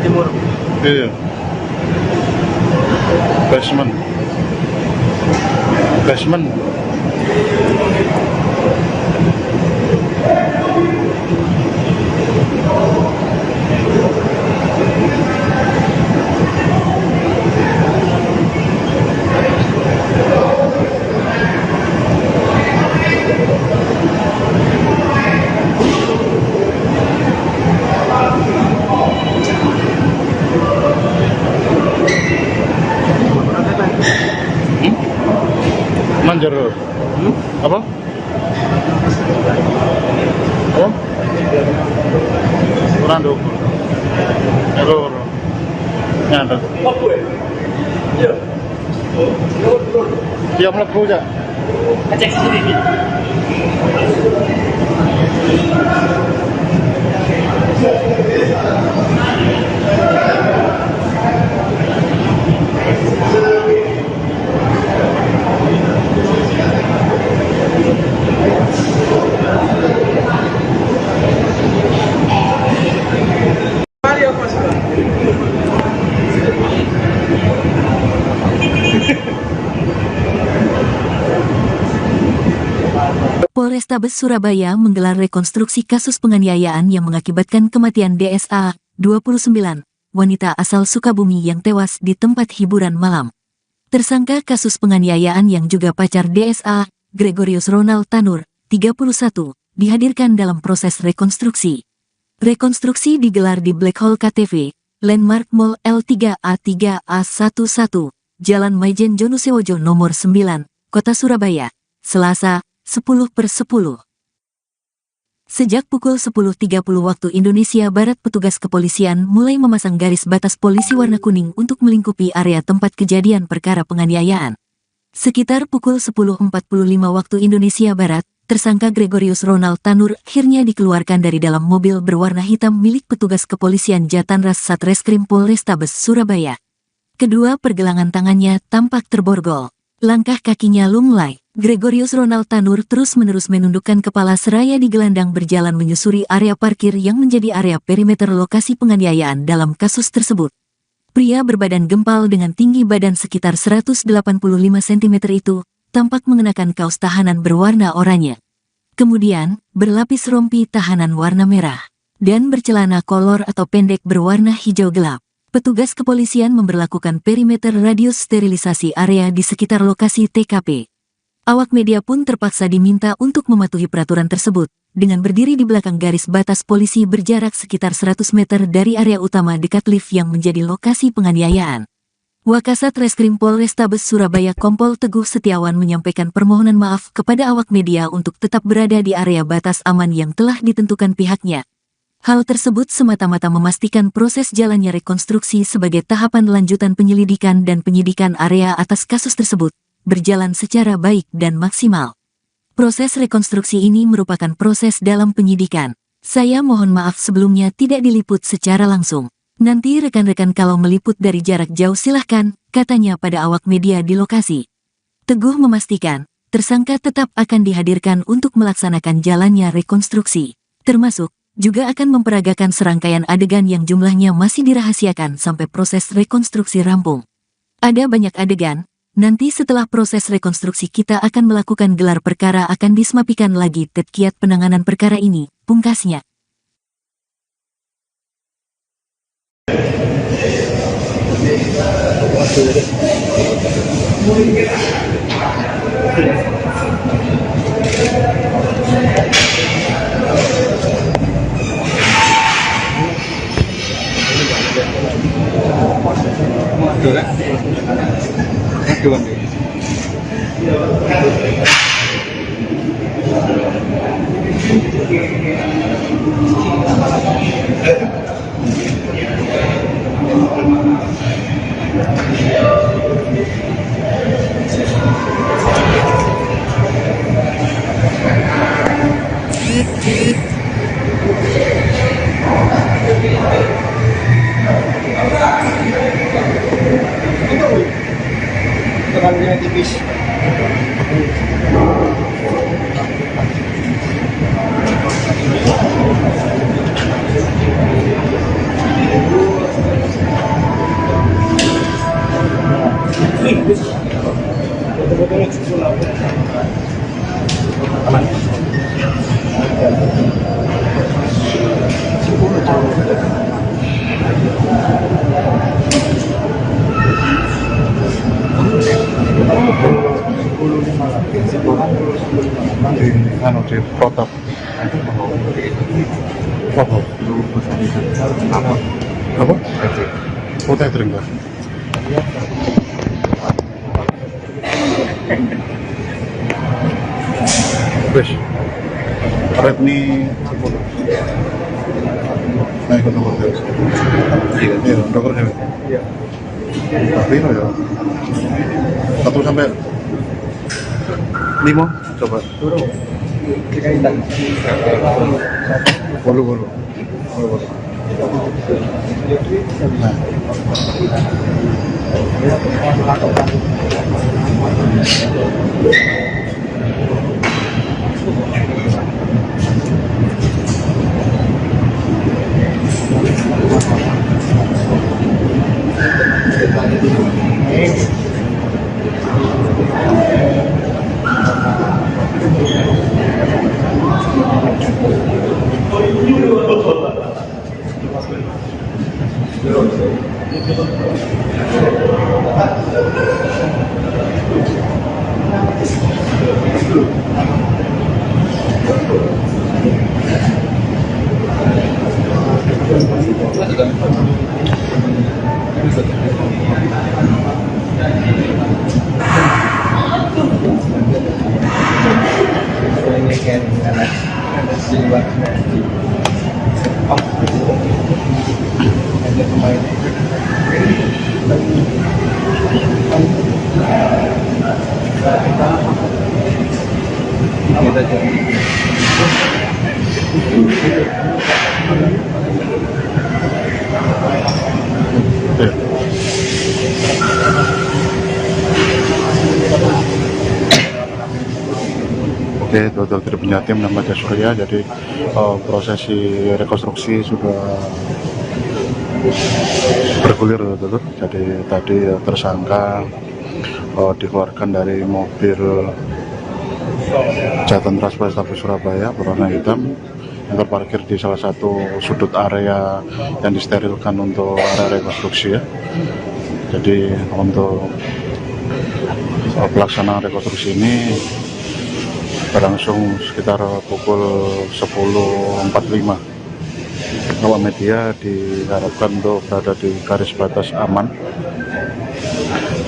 Timur. Iya. Basement. Manjar. Apa? Apa? Kurang dong. Error. Nyata. Dia melebu aja. Cek sendiri. Polrestabes Surabaya menggelar rekonstruksi kasus penganiayaan yang mengakibatkan kematian DSA, 29, wanita asal Sukabumi yang tewas di tempat hiburan malam. Tersangka kasus penganiayaan yang juga pacar DSA, Gregorius Ronald Tanur, 31, dihadirkan dalam proses rekonstruksi. Rekonstruksi digelar di Black Hole KTV, Landmark Mall L3A3A11, Jalan Maijen Jonusewojo nomor 9, Kota Surabaya, Selasa, 10/10. Sejak pukul 10.30 waktu Indonesia Barat, petugas kepolisian mulai memasang garis batas polisi warna kuning untuk melingkupi area tempat kejadian perkara penganiayaan. Sekitar pukul 10.45 waktu Indonesia Barat, tersangka Gregorius Ronald Tanur akhirnya dikeluarkan dari dalam mobil berwarna hitam milik petugas kepolisian Jatanras Satreskrim Polrestabes Surabaya. Kedua pergelangan tangannya tampak terborgol. Langkah kakinya lunglai. Gregorius Ronald Tanur terus-menerus menundukkan kepala seraya digelandang berjalan menyusuri area parkir yang menjadi area perimeter lokasi penganiayaan dalam kasus tersebut. Pria berbadan gempal dengan tinggi badan sekitar 185 cm itu tampak mengenakan kaos tahanan berwarna oranye. Kemudian, berlapis rompi tahanan warna merah dan bercelana kolor atau pendek berwarna hijau gelap. Petugas kepolisian memberlakukan perimeter radius sterilisasi area di sekitar lokasi TKP. Awak media pun terpaksa diminta untuk mematuhi peraturan tersebut, dengan berdiri di belakang garis batas polisi berjarak sekitar 100 meter dari area utama dekat lift yang menjadi lokasi penganiayaan. Wakasat Reskrim Polrestabes Surabaya Kompol Teguh Setiawan menyampaikan permohonan maaf kepada awak media untuk tetap berada di area batas aman yang telah ditentukan pihaknya. Hal tersebut semata-mata memastikan proses jalannya rekonstruksi sebagai tahapan lanjutan penyelidikan dan penyidikan area atas kasus tersebut berjalan secara baik dan maksimal. Proses rekonstruksi ini merupakan proses dalam penyidikan. Saya mohon maaf sebelumnya tidak diliput secara langsung. Nanti rekan-rekan kalau meliput dari jarak jauh silahkan, katanya pada awak media di lokasi. Teguh memastikan, tersangka tetap akan dihadirkan untuk melaksanakan jalannya rekonstruksi. Termasuk, juga akan memperagakan serangkaian adegan yang jumlahnya masih dirahasiakan sampai proses rekonstruksi rampung. Ada banyak adegan. Nanti setelah proses rekonstruksi kita akan melakukan gelar perkara akan dismapikan lagi kiat penanganan perkara ini, pungkasnya. Tekan dia tipis. Aman. Di protap apa? Oh, tethering Pak. Wes, Redmi 10. Nah, ikut nomor terus. Iya, nomor terus. Iya. Tapi ya. 1 sampai 5 coba. Bolu. Nah. Oke, total tidak punya tim namanya Surya, jadi prosesi rekonstruksi sudah bergulir, Dulur. Jadi tadi tersangka dikeluarkan dari mobil Jatan Trans Polrestabes Surabaya berwarna hitam yang terparkir di salah satu sudut area yang disterilkan untuk area rekonstruksi ya. Jadi untuk pelaksanaan rekonstruksi ini berlangsung sekitar pukul 10.45. Awak media diharapkan untuk berada di garis batas aman.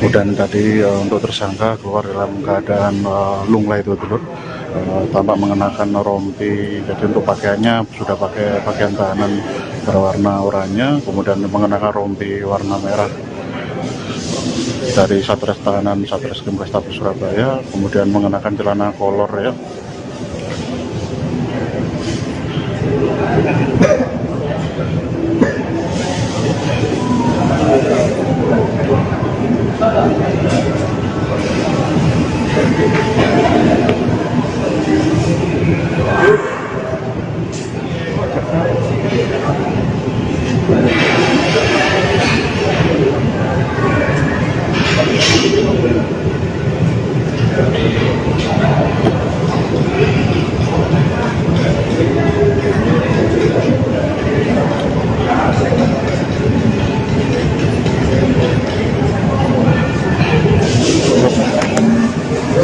Kemudian tadi untuk tersangka keluar dalam keadaan lunglai itu Dulur, tampak mengenakan rompi. Jadi untuk pakaiannya sudah pakai pakaian tahanan berwarna oranye, kemudian mengenakan rompi warna merah dari Satres Tahanan Satreskrim Polrestabes Surabaya, kemudian mengenakan celana kolor ya.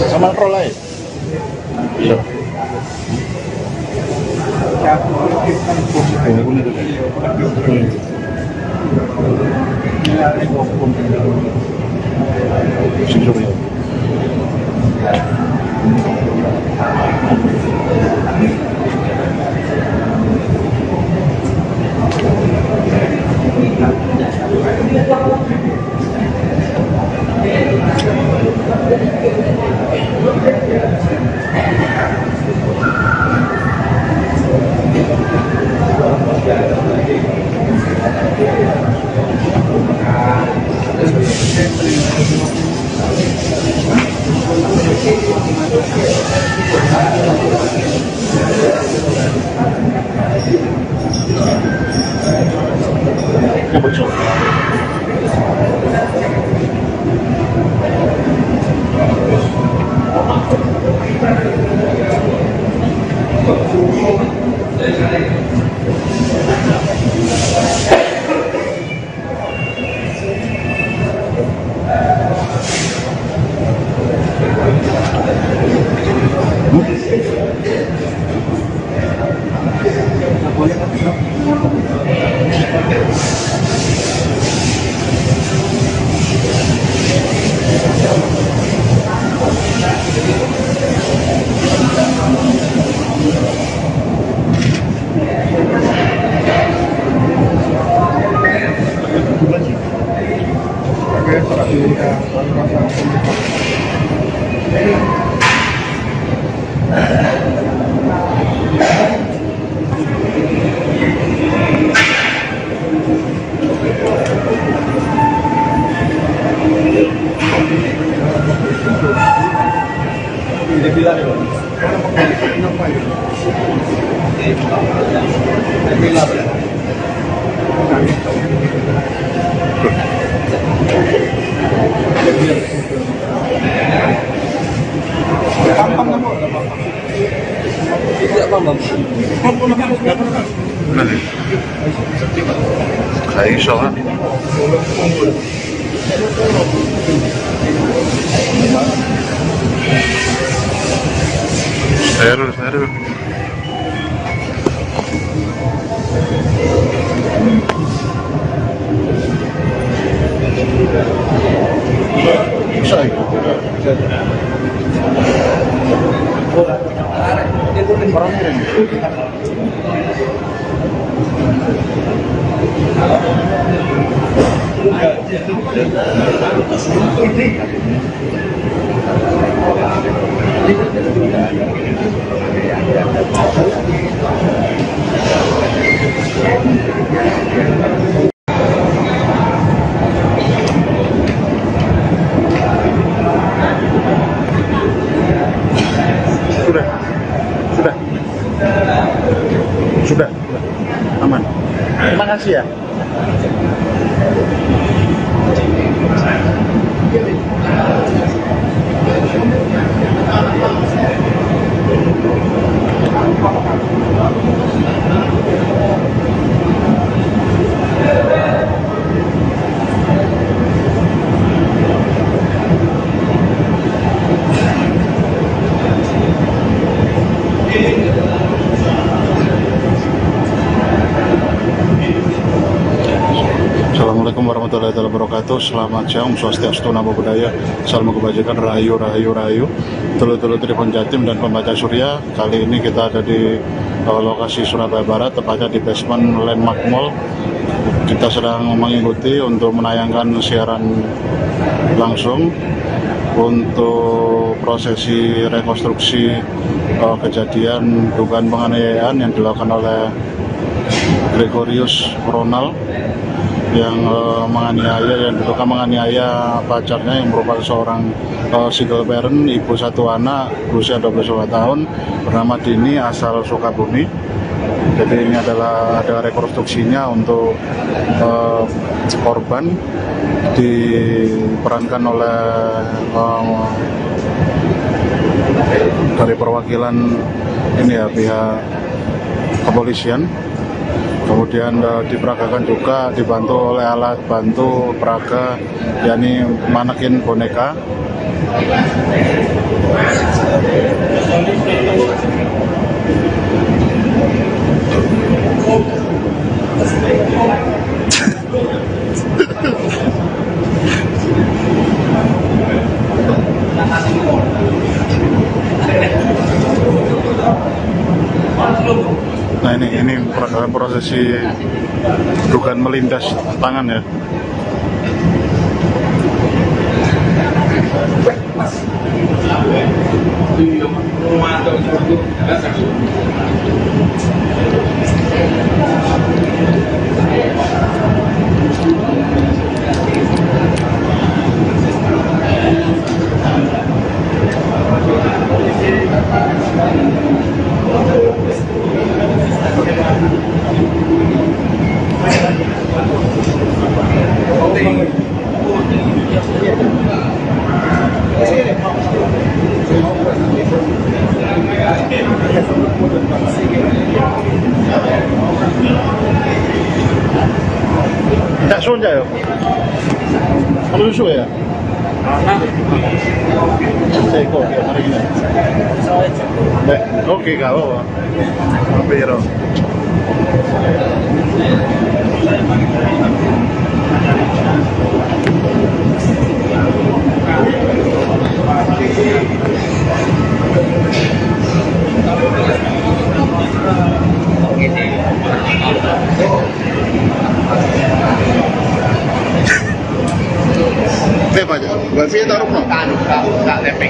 Sama rolai. Iya. Kayak iso kan? Seru. Bisa ya? Sudah. Aman. Terima kasih ya. Assalamualaikum warahmatullahi wabarakatuh. Selamat siang, Swastiastu, Namo Buddhaya, salam kebajikan, rahayu, rahayu, rahayu. Telu-telu Tribun Jatim dan pembaca Surya. Kali ini kita ada di lokasi Surabaya Barat, tepatnya di basement Landmark Mall. Kita sedang mengikuti untuk menayangkan siaran langsung untuk prosesi rekonstruksi kejadian dugaan penganiayaan yang dilakukan oleh Gregorius Ronald yang diduga menganiaya pacarnya yang merupakan seorang single parent, ibu satu anak, berusia 22 tahun, bernama Dini, asal Sukabumi. Jadi ini adalah ada rekonstruksinya untuk korban, diperankan oleh dari perwakilan ini ya, pihak kepolisian. Kemudian diperagakan juga dibantu oleh alat bantu peraga, yakni manekin boneka. Nah ini prosesi dugaan melindas tangan ya. Kalau susu ya? Saya kok ya hari ini. Oke kalau pero apa aja? Wifi taruh no? Tak tapping.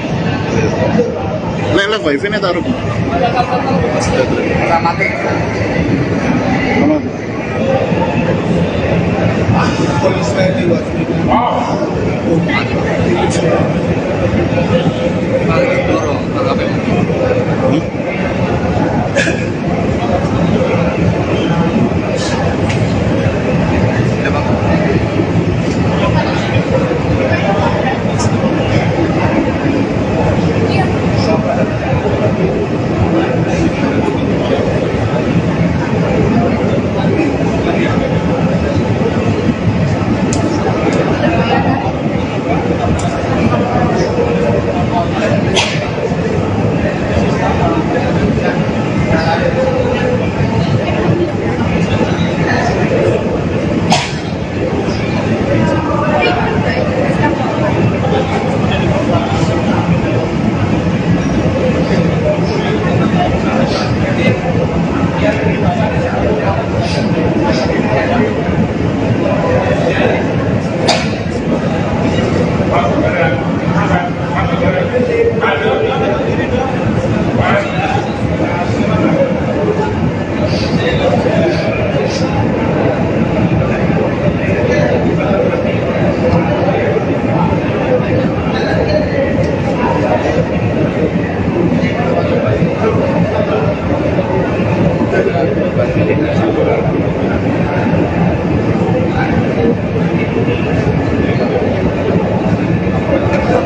Lele wifi nya taruh no? Mati. Mana? Polis tadi waktu itu.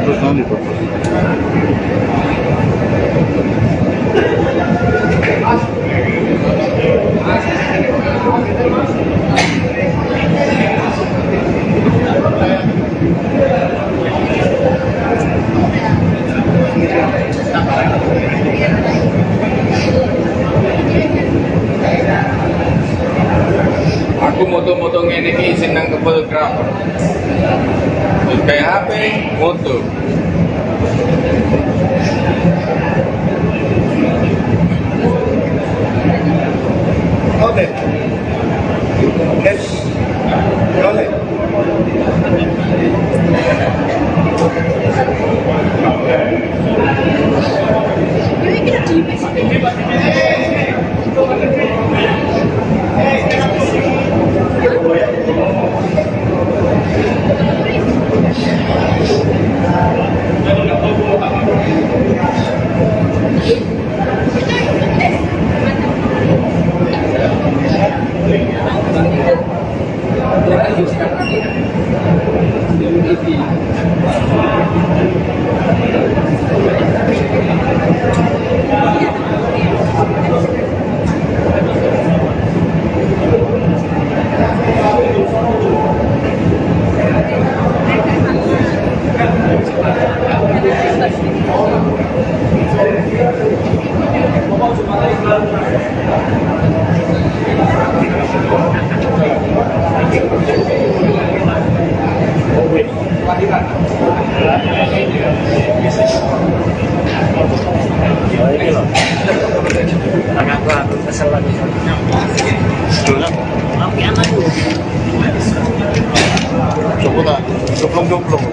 Terus nanti Pak. Aku moto-moto ngene iki seneng ke fotografer. Terus kayak HP, moto. Oke. Yes. Boleh. Coba tak, joplong-joplong.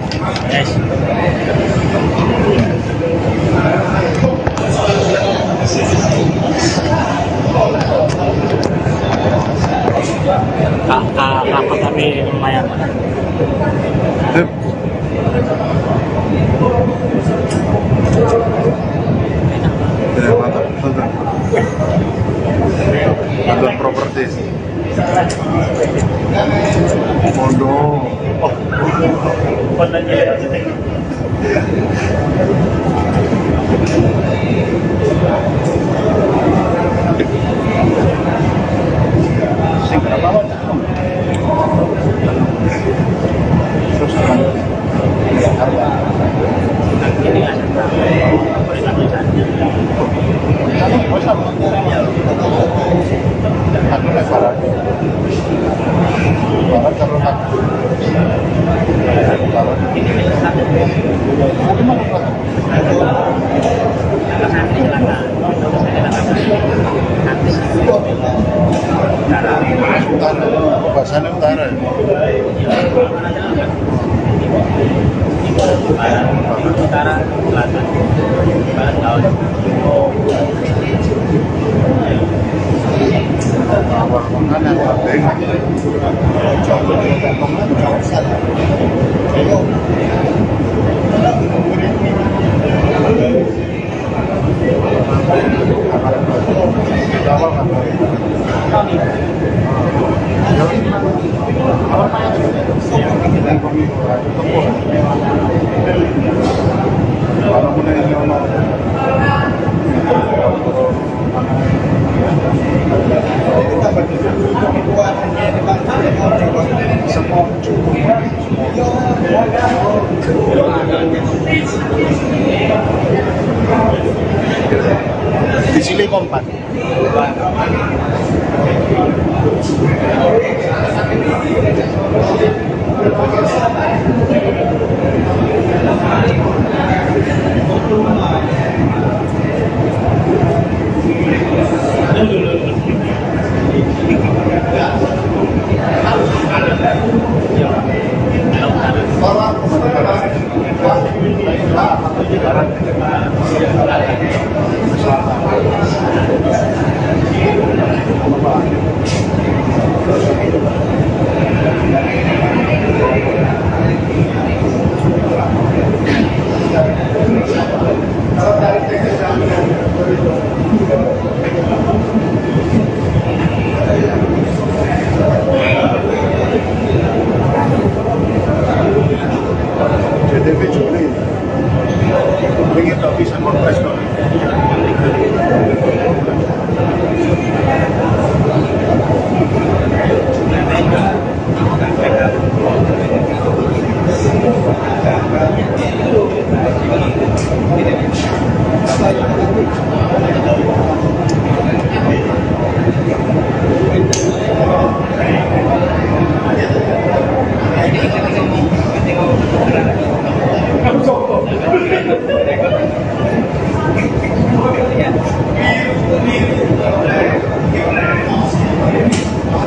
Rapat kami lumayan. Ya, mantap, mantap. Mantap properti. Pondok. Sing berapa? Bahasanya utara ya? Utara, selatan, barat, laut. Awal makan yang penting di sini kompak. JTV Juli ingin tak bisa kontes kok.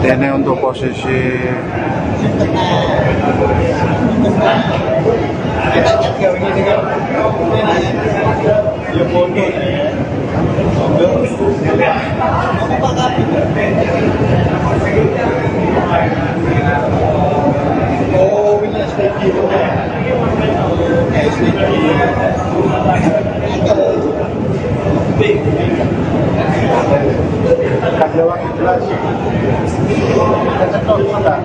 Ini untuk posisi Kajawan jelas. Kecetok sudah.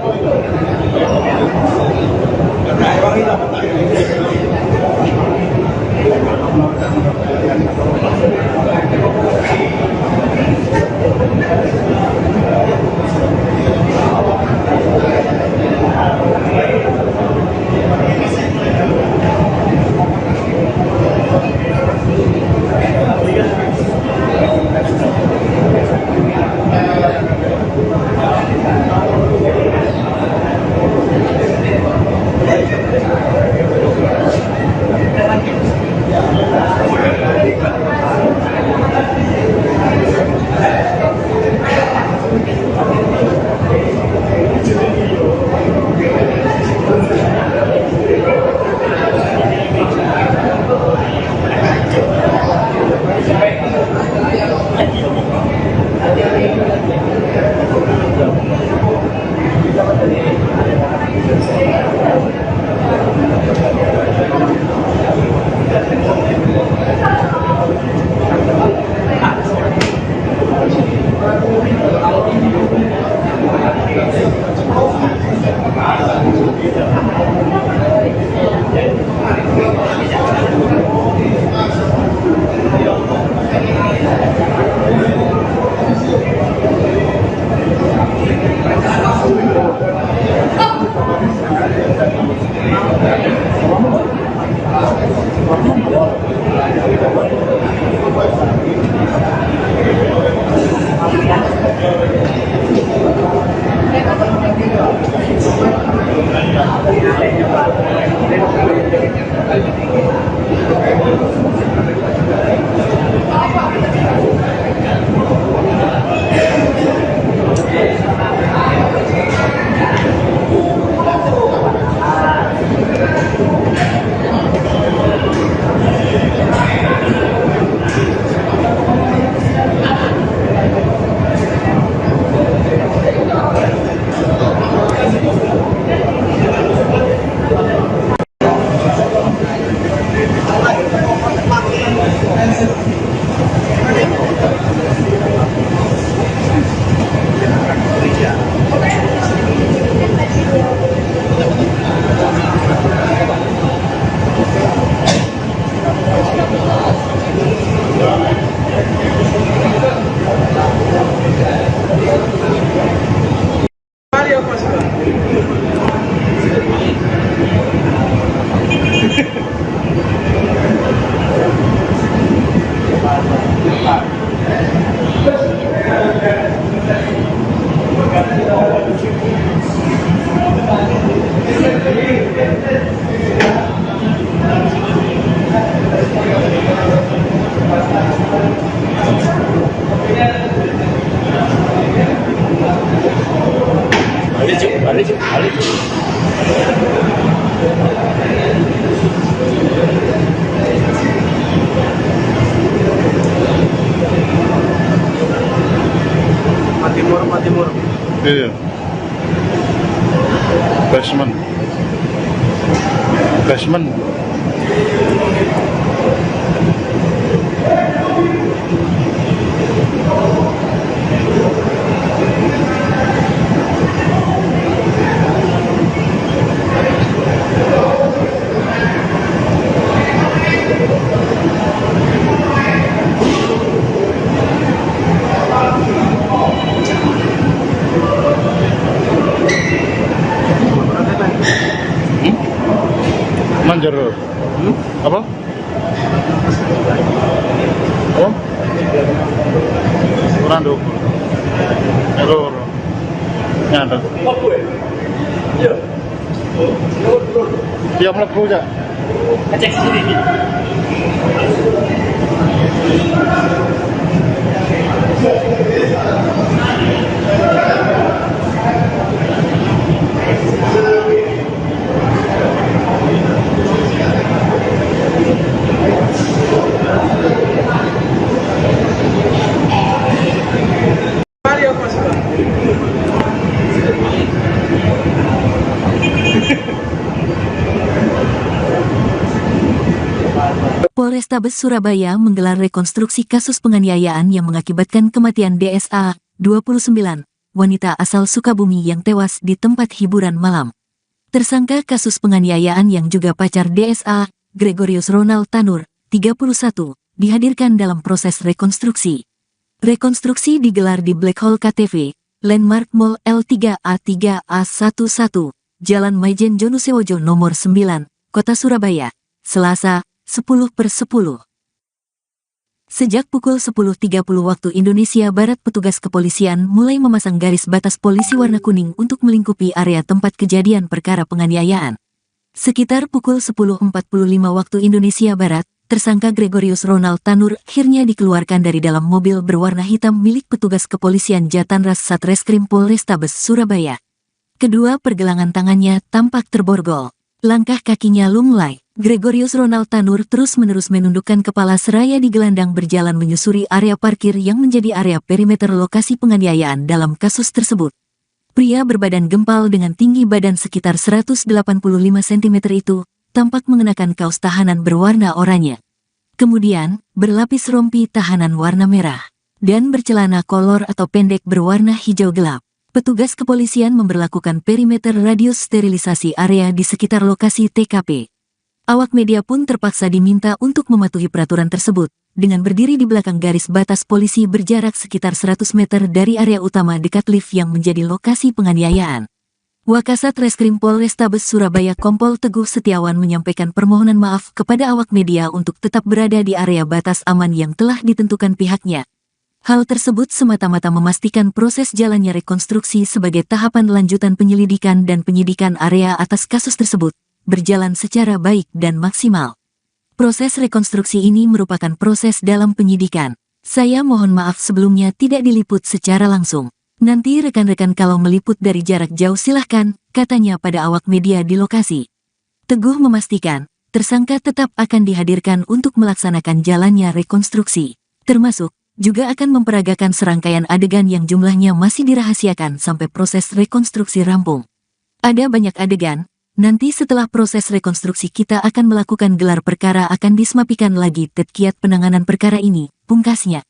Iya. Basement. Basement. Manjar. Apa? Oh? Rando. Error. Nyata. Dia mlebu ya. Ngecek sendiri. Polrestabes Surabaya menggelar rekonstruksi kasus penganiayaan yang mengakibatkan kematian DSA, 29, wanita asal Sukabumi yang tewas di tempat hiburan malam. Tersangka kasus penganiayaan yang juga pacar DSA, Gregorius Ronald Tanur, 31, dihadirkan dalam proses rekonstruksi. Rekonstruksi digelar di Black Hole KTV, Landmark Mall L3A3A11, Jalan Maijen Jonusewojo nomor 9, Kota Surabaya, Selasa, 10/10. Sejak pukul 10.30 waktu Indonesia Barat, petugas kepolisian mulai memasang garis batas polisi warna kuning untuk melingkupi area tempat kejadian perkara penganiayaan. Sekitar pukul 10.45 waktu Indonesia Barat, tersangka Gregorius Ronald Tanur akhirnya dikeluarkan dari dalam mobil berwarna hitam milik petugas kepolisian Jatanras Satreskrim Polrestabes Surabaya. Kedua pergelangan tangannya tampak terborgol. Langkah kakinya lunglai. Gregorius Ronald Tanur terus-menerus menundukkan kepala seraya digelandang berjalan menyusuri area parkir yang menjadi area perimeter lokasi penganiayaan dalam kasus tersebut. Pria berbadan gempal dengan tinggi badan sekitar 185 cm itu tampak mengenakan kaos tahanan berwarna oranye. Kemudian, berlapis rompi tahanan warna merah dan bercelana kolor atau pendek berwarna hijau gelap. Petugas kepolisian memberlakukan perimeter radius sterilisasi area di sekitar lokasi TKP. Awak media pun terpaksa diminta untuk mematuhi peraturan tersebut, dengan berdiri di belakang garis batas polisi berjarak sekitar 100 meter dari area utama dekat lift yang menjadi lokasi penganiayaan. Wakasat Reskrim Polrestabes Surabaya Kompol Teguh Setiawan menyampaikan permohonan maaf kepada awak media untuk tetap berada di area batas aman yang telah ditentukan pihaknya. Hal tersebut semata-mata memastikan proses jalannya rekonstruksi sebagai tahapan lanjutan penyelidikan dan penyidikan area atas kasus tersebut berjalan secara baik dan maksimal. Proses rekonstruksi ini merupakan proses dalam penyidikan. Saya mohon maaf sebelumnya tidak diliput secara langsung. Nanti rekan-rekan kalau meliput dari jarak jauh silahkan, katanya pada awak media di lokasi. Teguh memastikan, tersangka tetap akan dihadirkan untuk melaksanakan jalannya rekonstruksi. Termasuk, juga akan memperagakan serangkaian adegan yang jumlahnya masih dirahasiakan sampai proses rekonstruksi rampung. Ada banyak adegan, nanti setelah proses rekonstruksi kita akan melakukan gelar perkara akan dismapikan lagi kiat penanganan perkara ini, pungkasnya.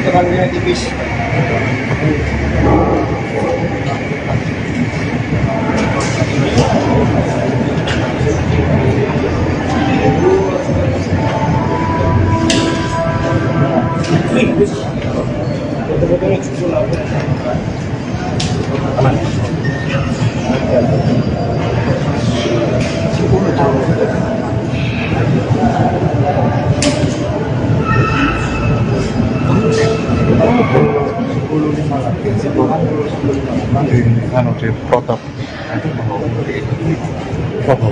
Tekannya tipis. Di protap apa?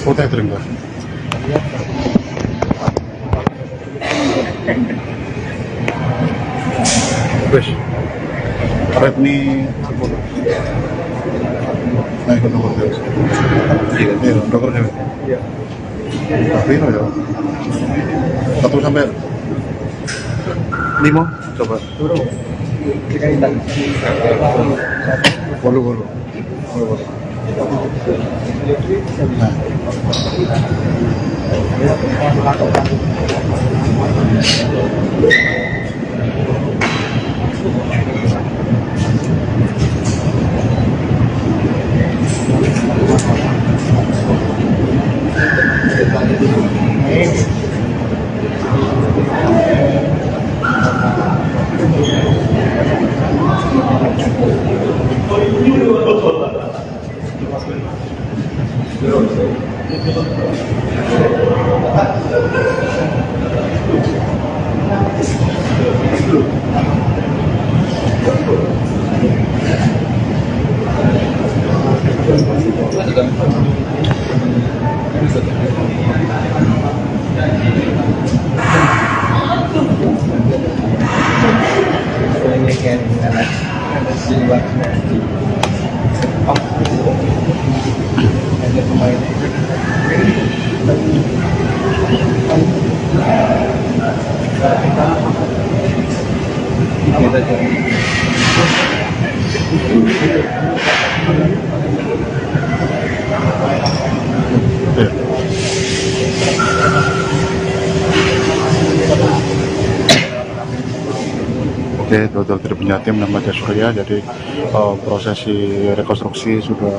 Oh, tethering Pak. Wes. Redmi 10. Nah, ikut nomor terus. Iya, dokter saya. Iya. Tapi ya. 1 sampai 5 coba. Bolu. Nah. Oke, Dokter Tribunnya tim nama Surya. Jadi prosesi rekonstruksi sudah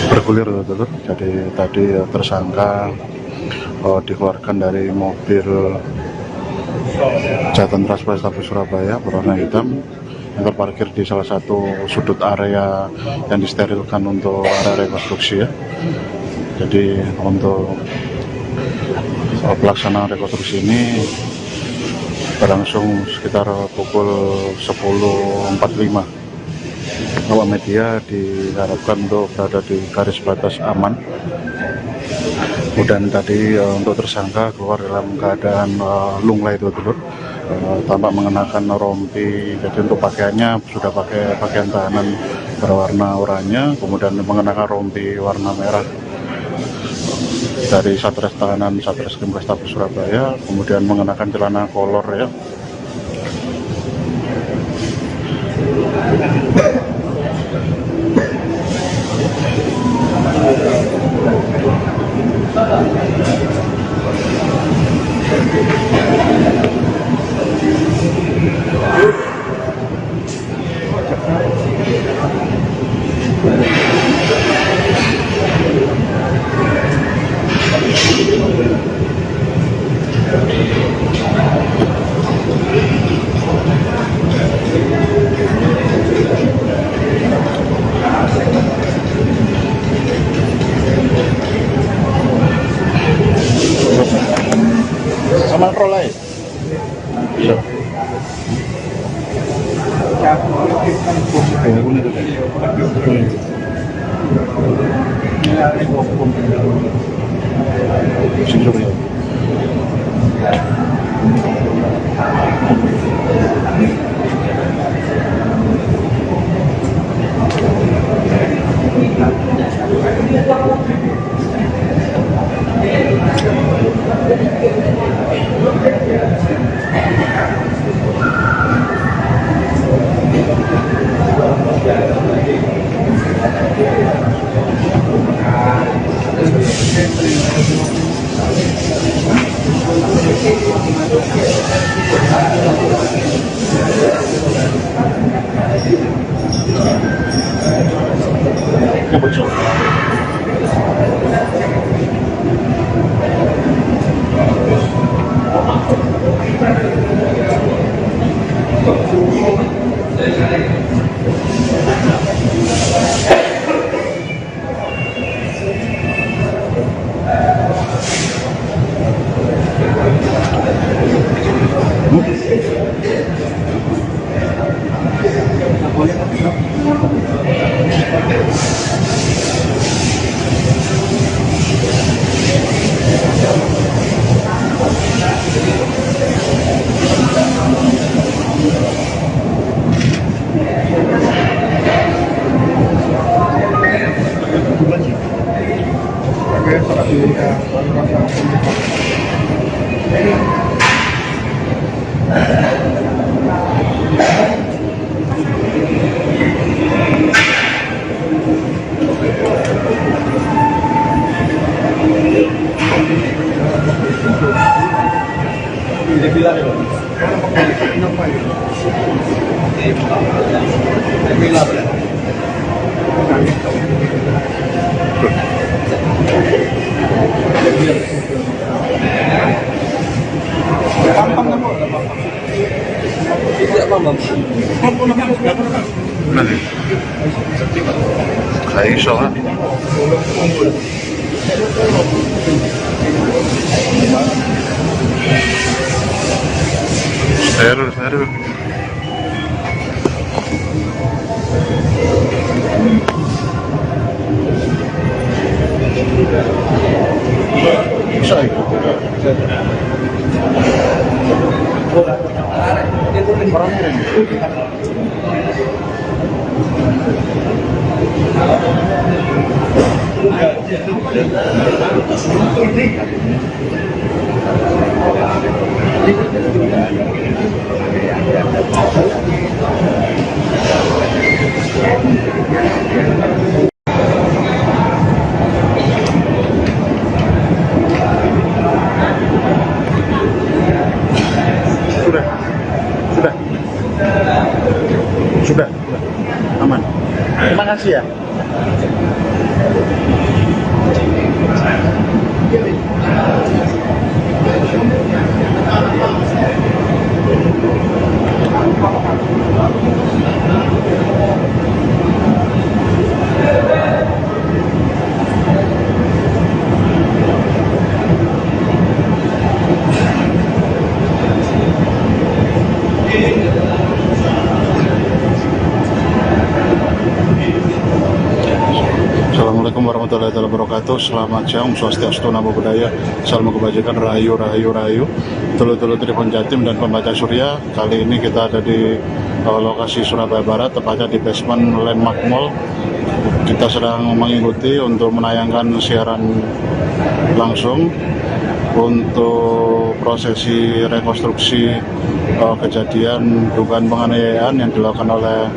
bergulir, Dokter. Jadi tadi tersangka dikeluarkan dari mobil Jatan Trans Polrestabes Surabaya berwarna hitam yang terparkir di salah satu sudut area yang disterilkan untuk area rekonstruksi ya. Jadi untuk pelaksanaan rekonstruksi ini berlangsung sekitar pukul 10.45. Awak media diharapkan untuk berada di garis batas aman. Kemudian tadi untuk tersangka keluar dalam keadaan lunglai itu dulu, tampak mengenakan rompi. Jadi untuk pakaiannya sudah pakai pakaian tahanan berwarna oranye, kemudian mengenakan rompi warna merah dari Satres Tahanan Satreskrim Polrestabes Surabaya, kemudian mengenakan celana kolor ya. Sama prolai. Iya. Nanti. Kayak iso kan? Seru. Bisa ya? Sudah. Aman. Terima kasih ya. Assalamualaikum warahmatullahi wabarakatuh. Selamat siang, Swastiastu, Namo Buddhaya, Salam Kebajikan, Rahayu, Rahayu, Rahayu. Tulu-tulu Tribun Jatim dan Pembaca Surya. Kali ini kita ada di lokasi Surabaya Barat, tepatnya di basement Landmark Mall. Kita sedang mengikuti untuk menayangkan siaran langsung untuk prosesi rekonstruksi kejadian dugaan penganiayaan yang dilakukan oleh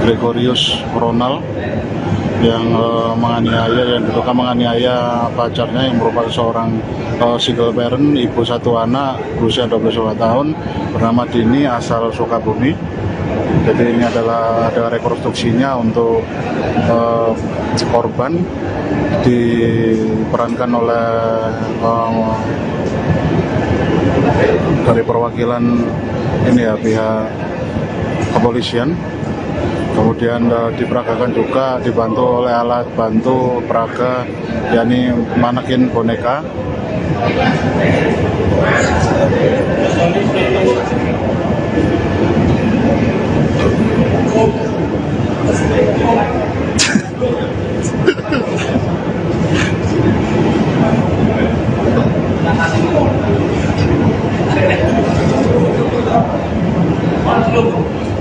Gregorius Ronald yang diduga menganiaya pacarnya yang merupakan seorang single parent, ibu satu anak, berusia 22 tahun, bernama Dini, asal Sukabumi. Jadi ini adalah ada rekonstruksinya untuk korban, diperankan oleh dari perwakilan ini ya, pihak kepolisian. Kemudian diperagakan juga dibantu oleh alat bantu peraga, yakni manekin boneka.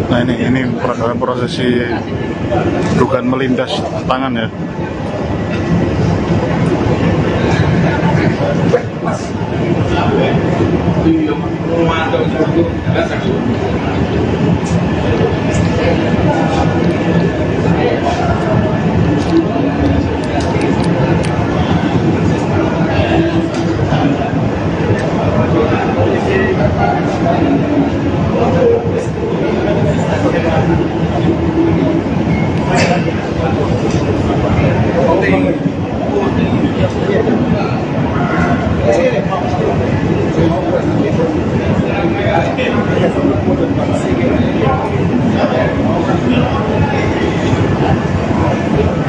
Nah ini prosesi dugaan melindas tangan ya.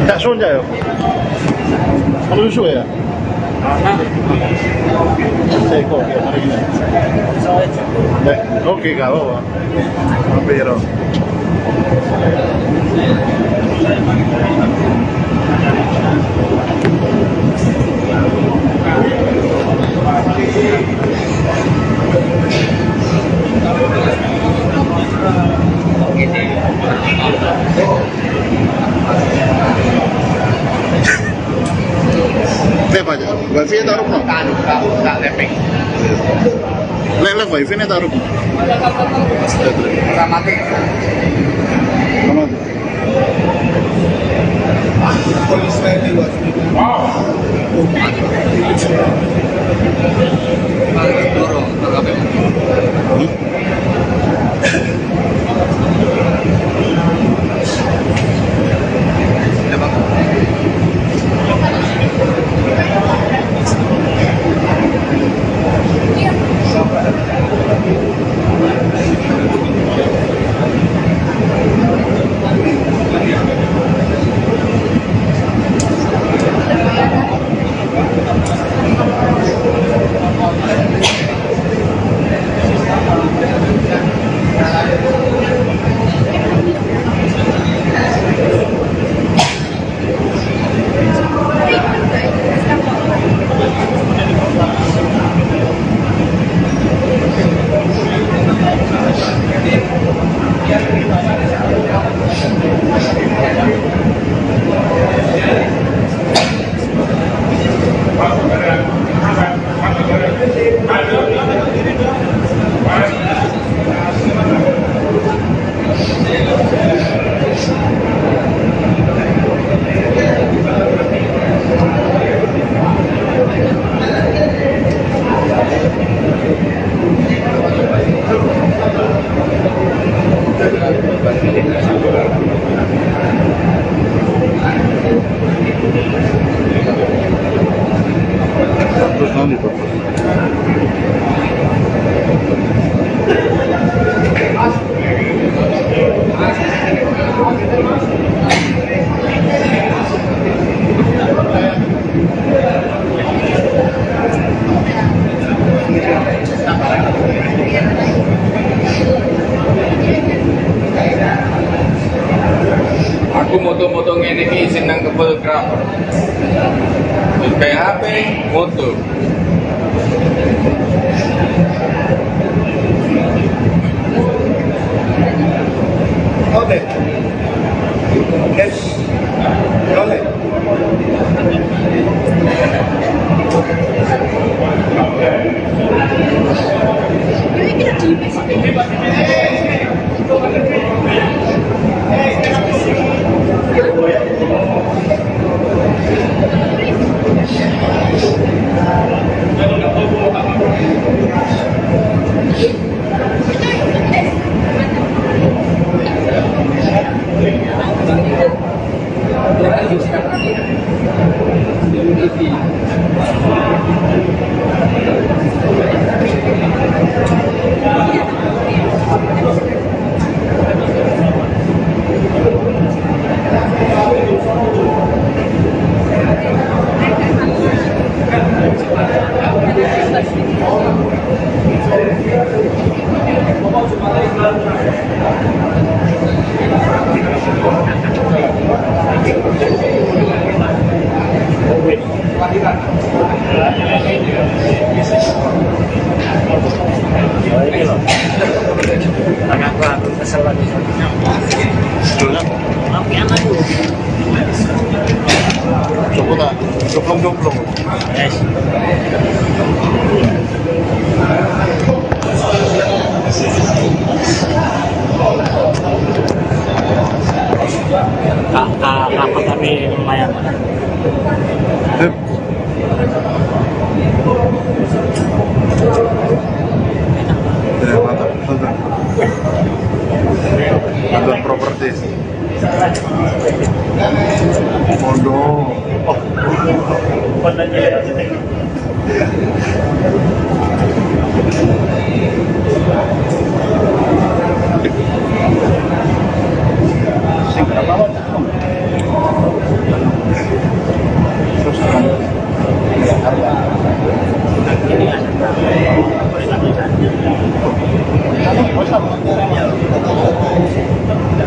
Tak susun ya? Kalau susu ya? Seiko, ya, mari ini. Oke, gak apa-apa. Pero. Apa aja? Wifi taruh no? Tak tapping. Lek wifi nya taruh. Mati. Mana? Police ready was speaking. Terus nanti Pak. Aku moto-moto ngene iki seneng ke fotografer. Kayak HP, moto. Okay. Yes. Rolling. Aku kesel lagi. Coba tak, joplong-joplong. Yes. Rapat tapi lumayan.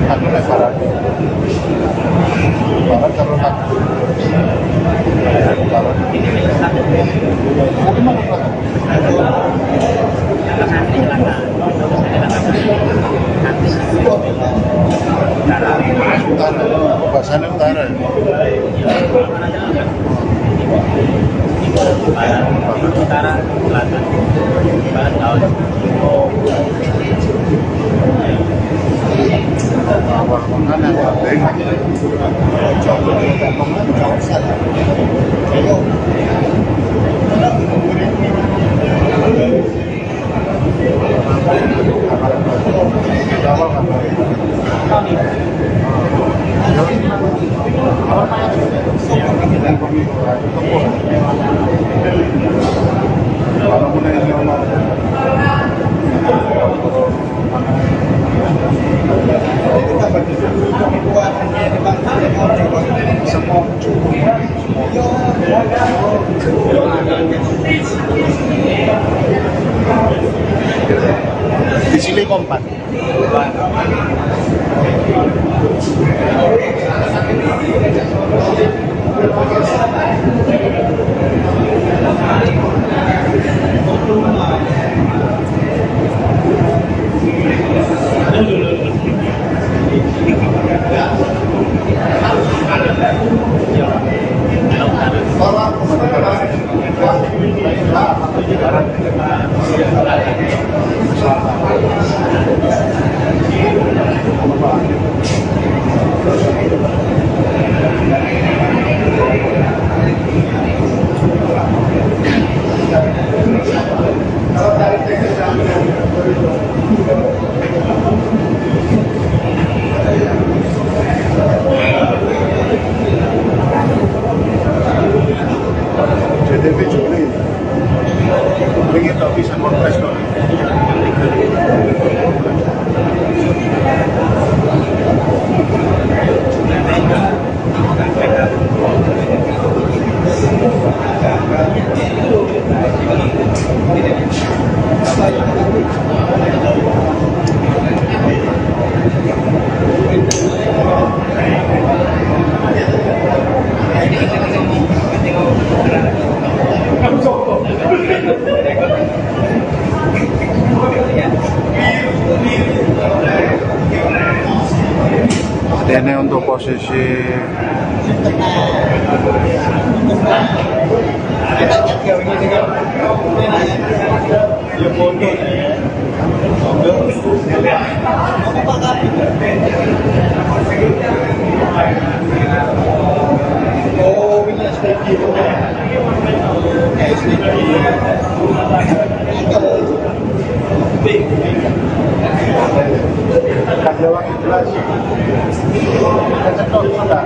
Aku lebaran. Lebaran kalau tak. Lebaran. Mungkin mau lebaran. Utara, bahasanya utara. Utara, selatan, barat, laut. Awal makanan penting. Di sini kompak. JTB Juli. Ingin tak bisa kontes dong. Ini untuk posisi Kajawan jelas. Kecetok sudah.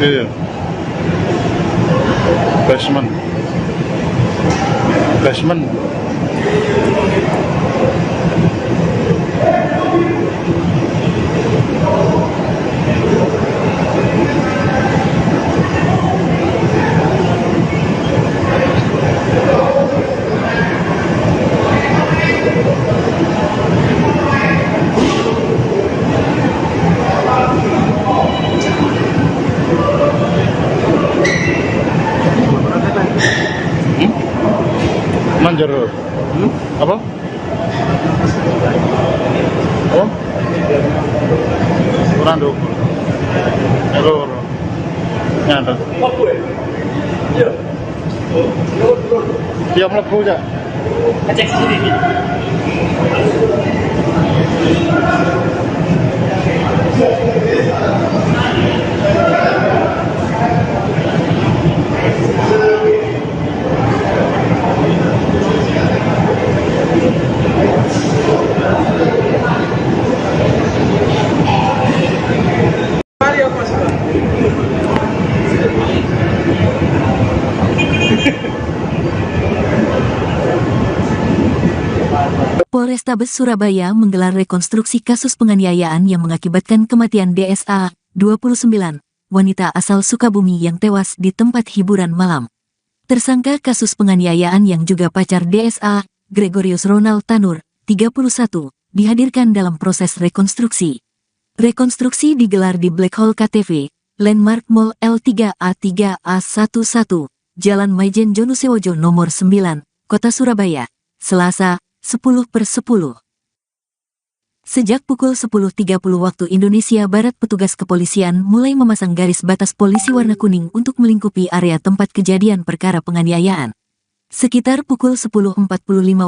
Iya. Basement. Basement. Manjaro. Apa? Apa? Kurang dulu. Halo. Nyata. Dia melebu aja. Ngecek sendiri. Polrestabes Surabaya menggelar rekonstruksi kasus penganiayaan yang mengakibatkan kematian DSA, 29, wanita asal Sukabumi yang tewas di tempat hiburan malam. Tersangka kasus penganiayaan yang juga pacar DSA, Gregorius Ronald Tanur, 31, dihadirkan dalam proses rekonstruksi. Rekonstruksi digelar di Black Hole KTV, Landmark Mall L3A3A11, Jalan Maijen Jonusewojo nomor 9, Kota Surabaya, Selasa, 10/10. Sejak pukul 10.30 waktu Indonesia Barat, petugas kepolisian mulai memasang garis batas polisi warna kuning untuk melingkupi area tempat kejadian perkara penganiayaan. Sekitar pukul 10.45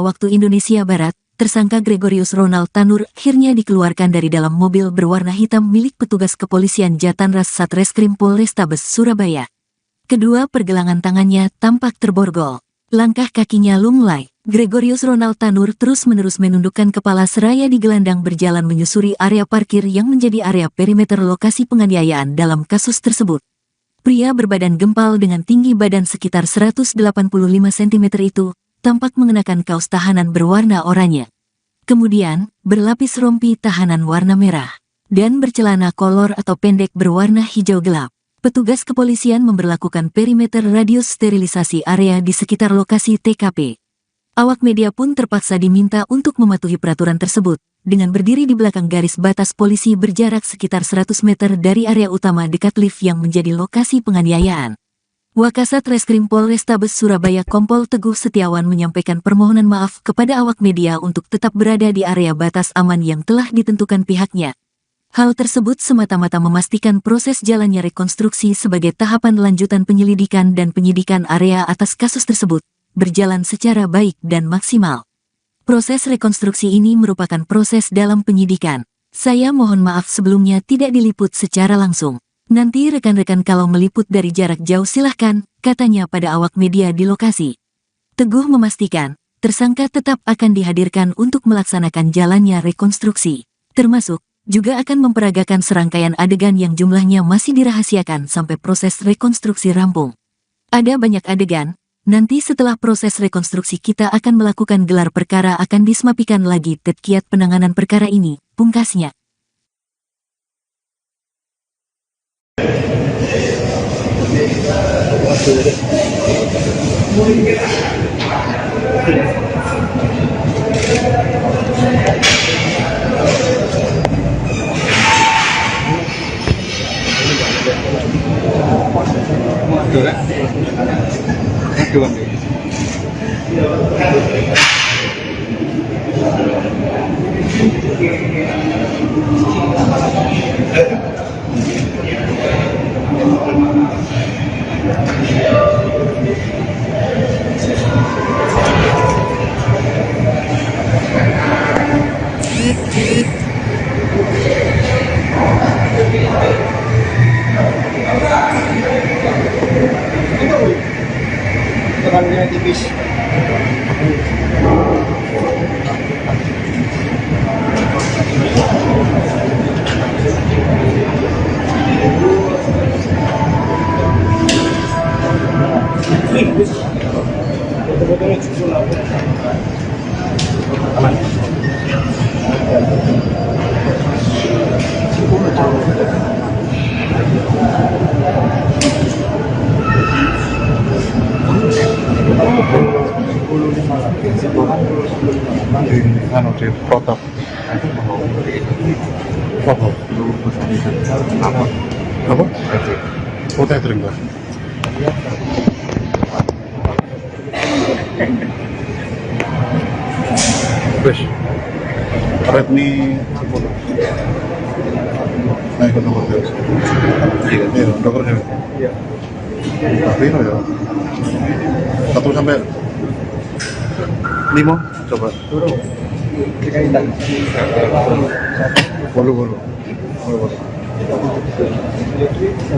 waktu Indonesia Barat, tersangka Gregorius Ronald Tanur akhirnya dikeluarkan dari dalam mobil berwarna hitam milik petugas kepolisian Jatanras Satreskrim Polrestabes Surabaya. Kedua pergelangan tangannya tampak terborgol. Langkah kakinya lunglai. Gregorius Ronald Tanur terus-menerus menundukkan kepala seraya digelandang berjalan menyusuri area parkir yang menjadi area perimeter lokasi penganiayaan dalam kasus tersebut. Pria berbadan gempal dengan tinggi badan sekitar 185 cm itu tampak mengenakan kaos tahanan berwarna oranye. Kemudian, berlapis rompi tahanan warna merah dan bercelana kolor atau pendek berwarna hijau gelap. Petugas kepolisian memberlakukan perimeter radius sterilisasi area di sekitar lokasi TKP. Awak media pun terpaksa diminta untuk mematuhi peraturan tersebut, dengan berdiri di belakang garis batas polisi berjarak sekitar 100 meter dari area utama dekat lift yang menjadi lokasi penganiayaan. Wakasat Reskrim Polrestabes Surabaya Kompol Teguh Setiawan menyampaikan permohonan maaf kepada awak media untuk tetap berada di area batas aman yang telah ditentukan pihaknya. Hal tersebut semata-mata memastikan proses jalannya rekonstruksi sebagai tahapan lanjutan penyelidikan dan penyidikan area atas kasus tersebut berjalan secara baik dan maksimal. Proses rekonstruksi ini merupakan proses dalam penyidikan. Saya mohon maaf sebelumnya tidak diliput secara langsung. Nanti rekan-rekan kalau meliput dari jarak jauh silahkan, katanya pada awak media di lokasi. Teguh memastikan, tersangka tetap akan dihadirkan untuk melaksanakan jalannya rekonstruksi. Termasuk, juga akan memperagakan serangkaian adegan yang jumlahnya masih dirahasiakan sampai proses rekonstruksi rampung. Ada banyak adegan. Nanti setelah proses rekonstruksi kita akan melakukan gelar perkara akan dismapikan lagi kiat penanganan perkara ini, pungkasnya. Tekannya tipis. anu di protap. Apa? Apa? Oh, tethering lah. Wes. Redmi 10. Nah, ikut nomor dia. Iya, nomornya. Iya. Tapi no ya. 1 sampai 5 coba. Turun. Kaitan. Bolu.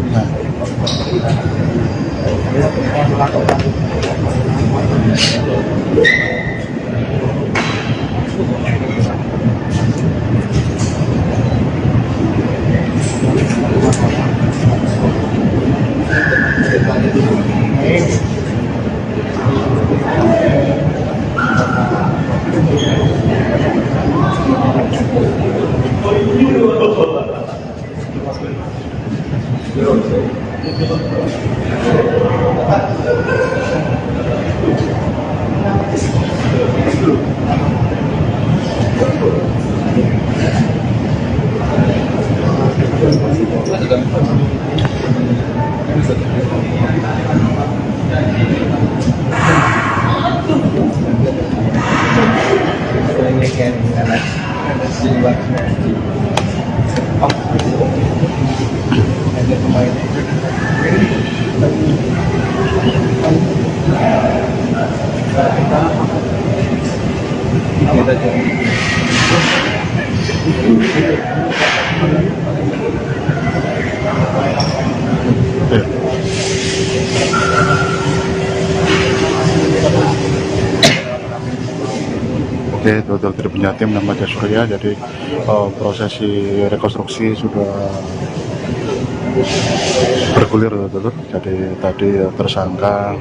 Nah. Oke, total dari punya tim namanya Surya. Jadi prosesi rekonstruksi sudah bergulir, total. Jadi tadi tersangka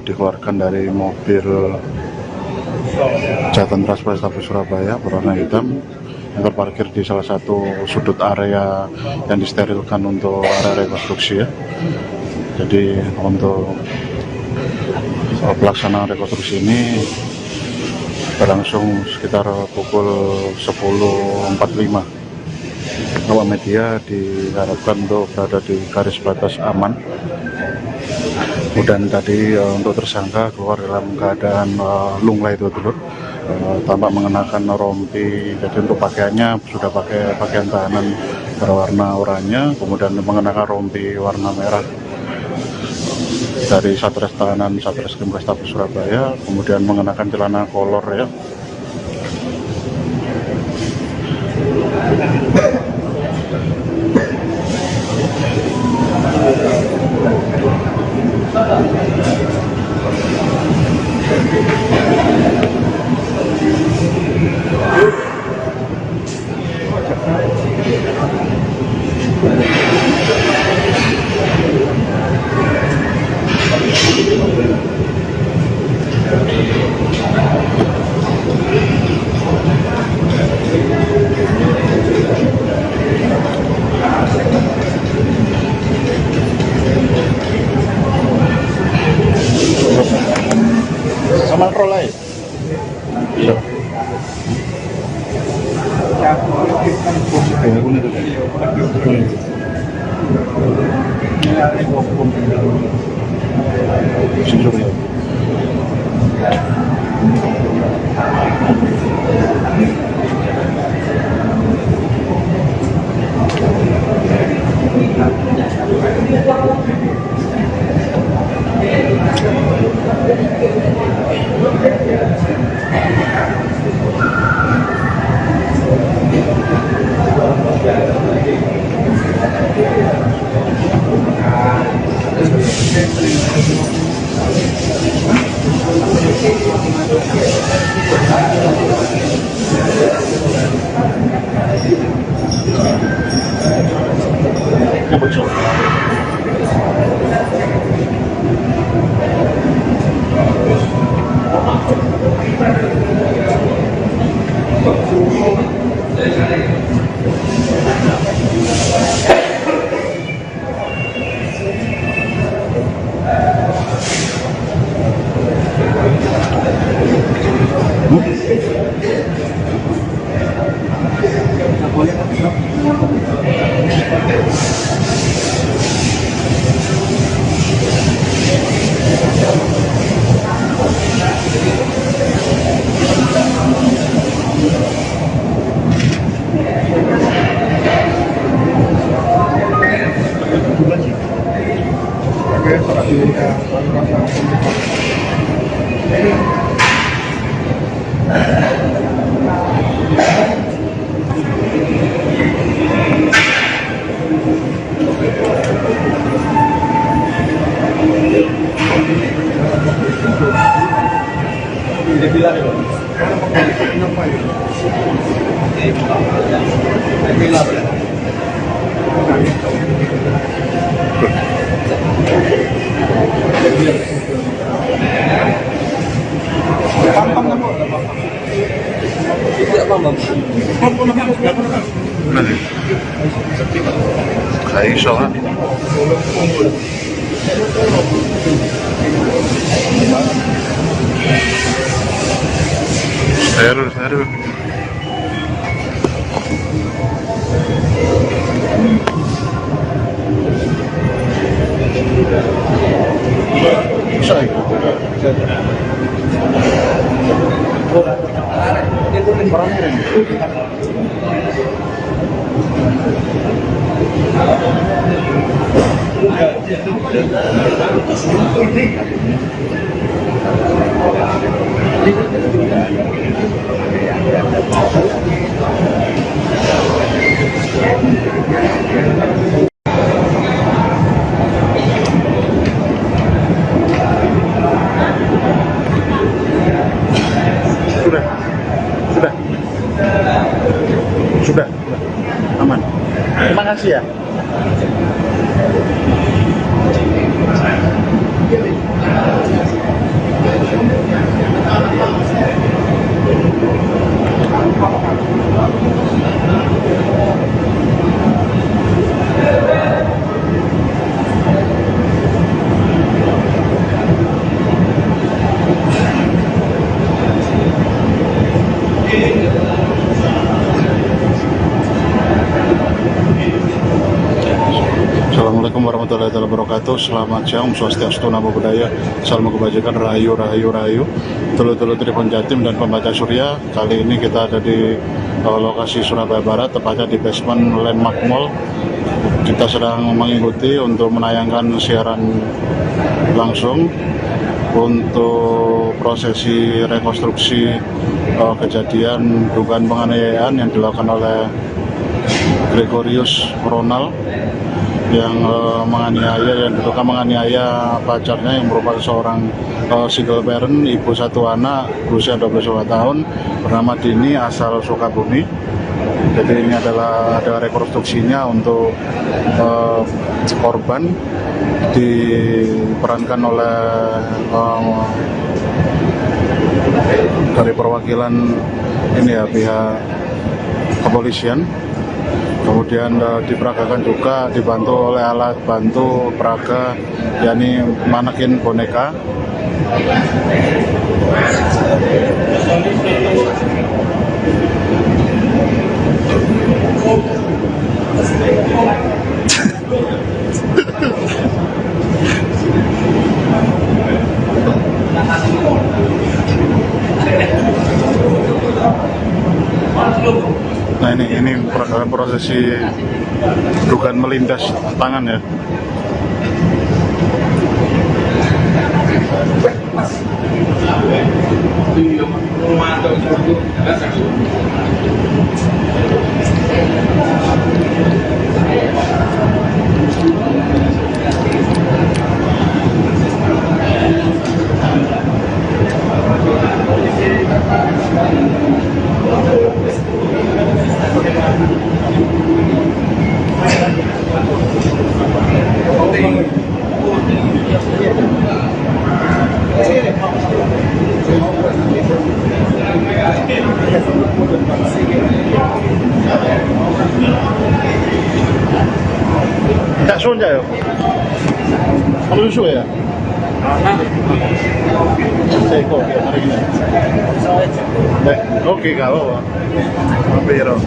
dikeluarkan dari mobil Jatan Trans Polrestabes Surabaya berwarna hitam yang terparkir di salah satu sudut area yang disterilkan untuk area rekonstruksi ya. Jadi untuk pelaksanaan rekonstruksi ini berlangsung sekitar pukul 10.45. Awak media diharapkan untuk berada di garis batas aman. Kemudian tadi untuk tersangka keluar dalam keadaan lunglai itu dulu, tampak mengenakan rompi. Jadi untuk pakaiannya sudah pakai pakaian tahanan berwarna oranye, kemudian mengenakan rompi warna merah dari Satres Tahanan Satreskrim Polrestabes Surabaya, kemudian mengenakan celana kolor ya. Sama rolai. Iya. Sensor ya. Dia bilang itu. Nanti. Kayak iso kan? Seru. Bisa ya? Sudah. Aman. Terima kasih ya. Assalamualaikum warahmatullahi wabarakatuh. Selamat siang, Swastiastu, Namo Buddhaya, Salam Kebajikan, Rahayu. Dulur-dulur Tribun Jatim dan pembaca Surya. Kali ini kita ada di lokasi Surabaya Barat, tepatnya di basement Landmark Mall. Kita sedang mengikuti untuk menayangkan siaran langsung untuk prosesi rekonstruksi kejadian dugaan penganiayaan yang dilakukan oleh Gregorius Ronald yang diduga menganiaya pacarnya yang merupakan seorang single parent, ibu satu anak, berusia 22 tahun, bernama Dini, asal Sukabumi. Jadi ini adalah ada rekonstruksinya untuk korban, diperankan oleh dari perwakilan ini ya, pihak kepolisian. Kemudian diperagakan juga, dibantu oleh alat bantu peraga, yakni manekin boneka. Nah ini prosesi dugaan melindas tangan ya. Tak sonja ya? Kalau susu ya? Saya kok hari ini. Oke, kalau pero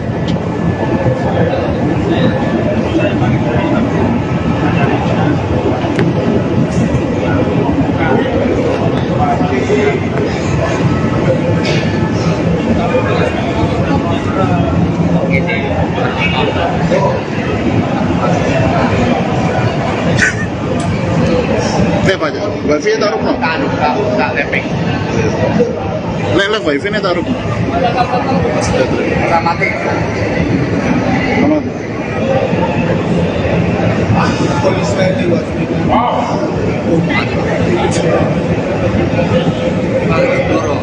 aja. Wifi taruh no. Enggak tapping. Lek wifi nya taruh. Enggak mati. Aman. Dorong,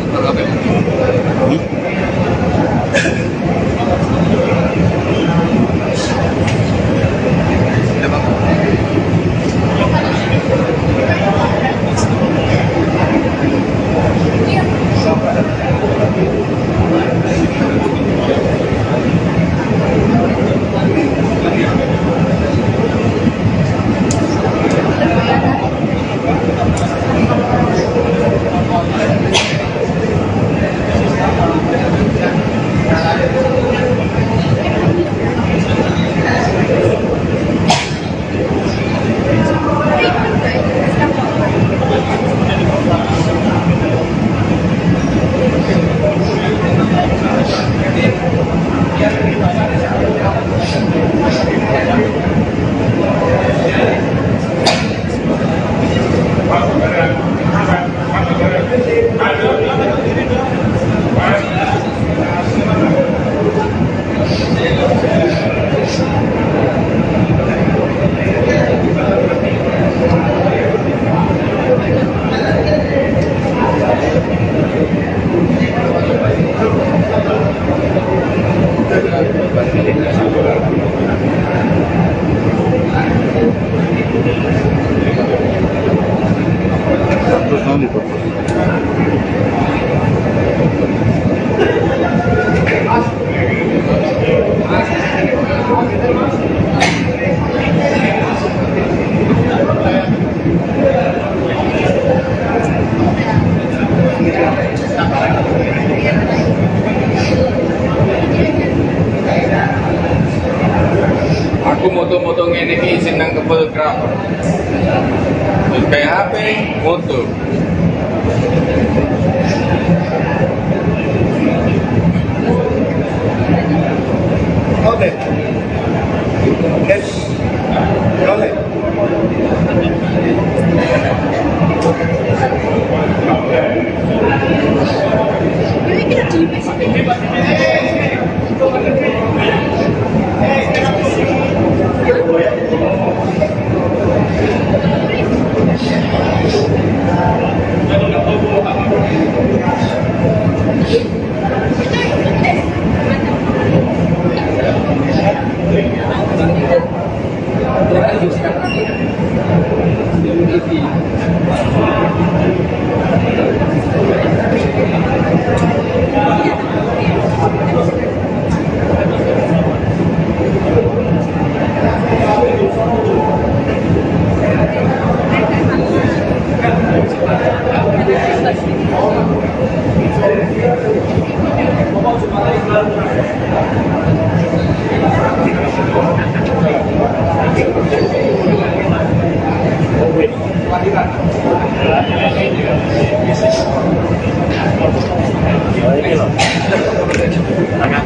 Terus nanti tuh. Aku moto-moto ngene iki seneng ke fotografer. Terus kayak HP, foto. Oke. Yes. Oke.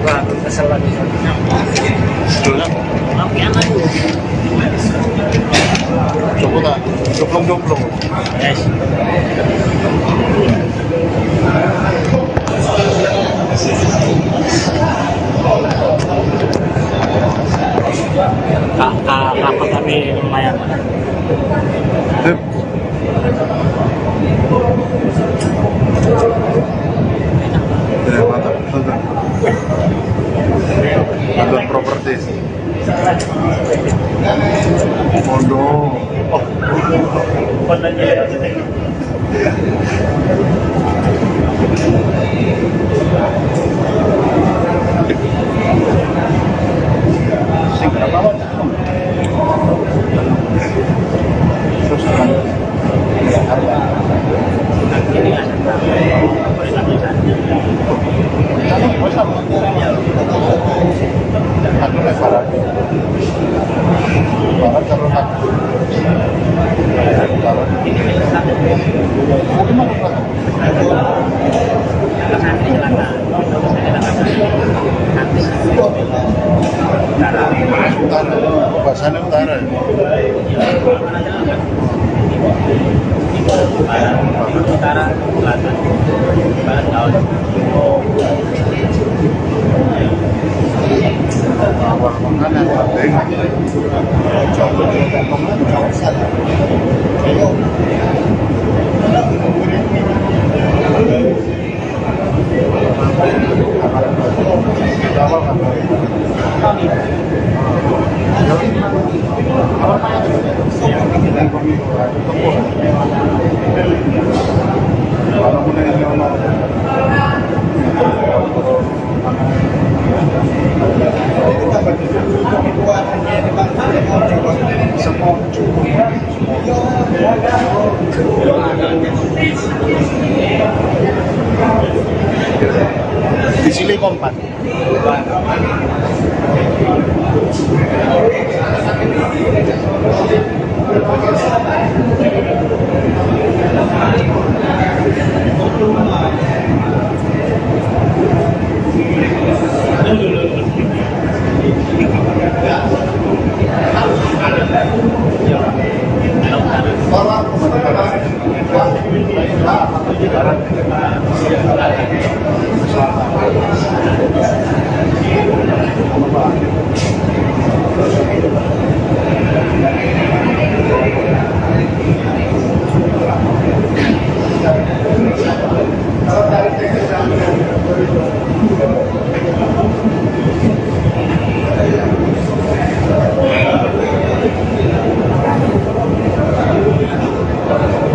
Aku kesel lagi. Tapi anak Coba tak, joplong-joplong. yes. Apa kami lumayan. Sip. Ya, mantap. Mantap properties. Mondo. Sing berapa? Terus kan? Anu lebaran. Lebaran karo tak. Lebaran. Mungkin mau berapa? Utara, bahasanya utara. Utara, selatan, barat, laut. Awal makanan penting. Di sini kompak.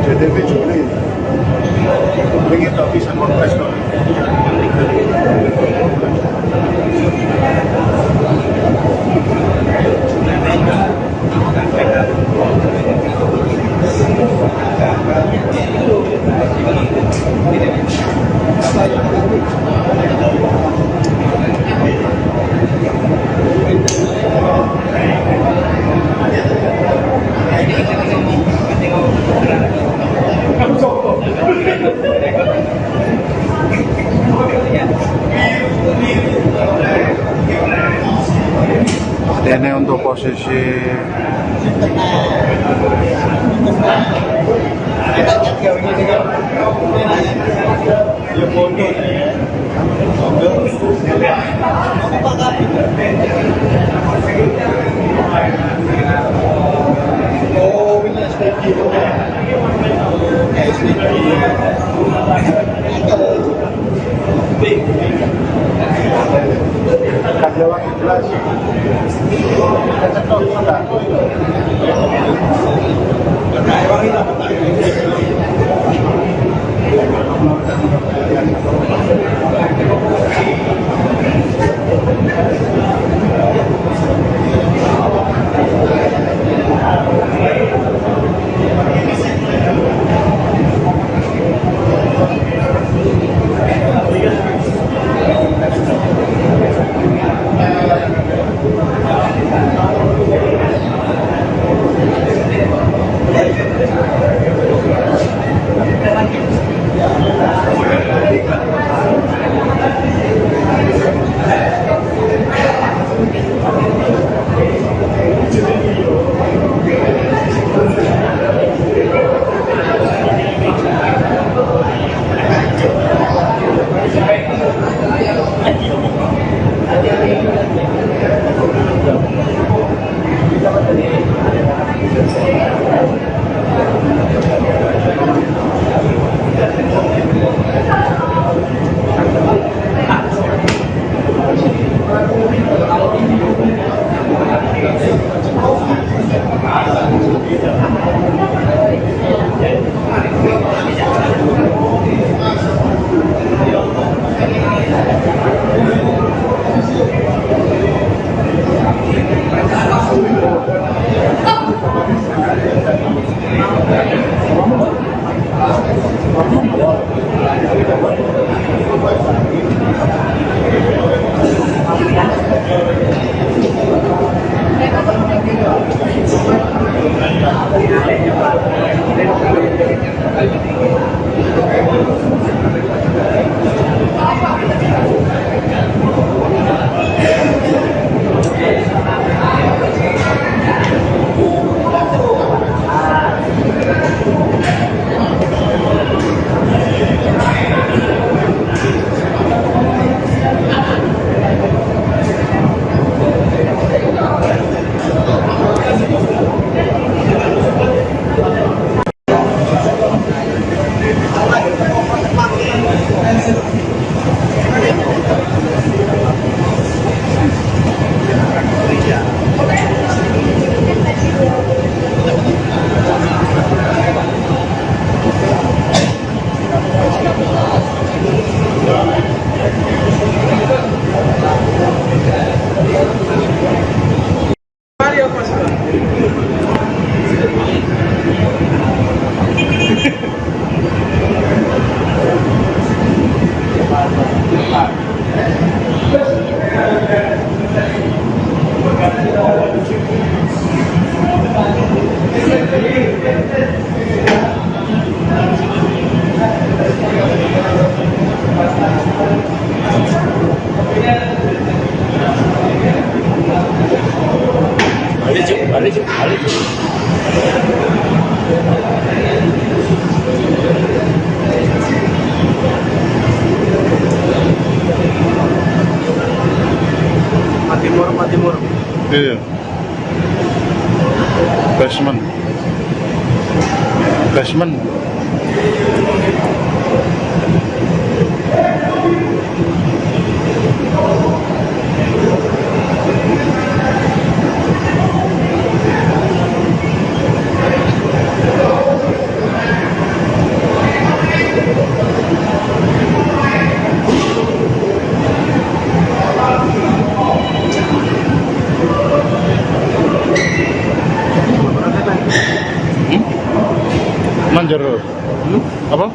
JTV Juli ingin tak bisa kontes dong. Ini untuk posisi Timur. Iya. Basement. Manjaro. Apa?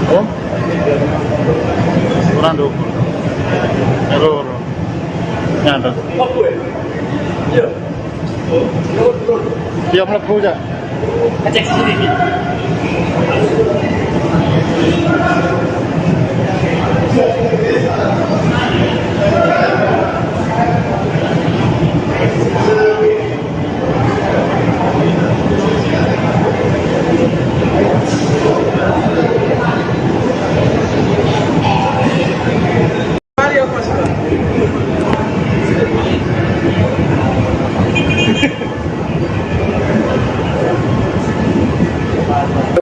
Oh? Kurang dulu. Error. Nyata. Dia melebu aja. Cek sendiri.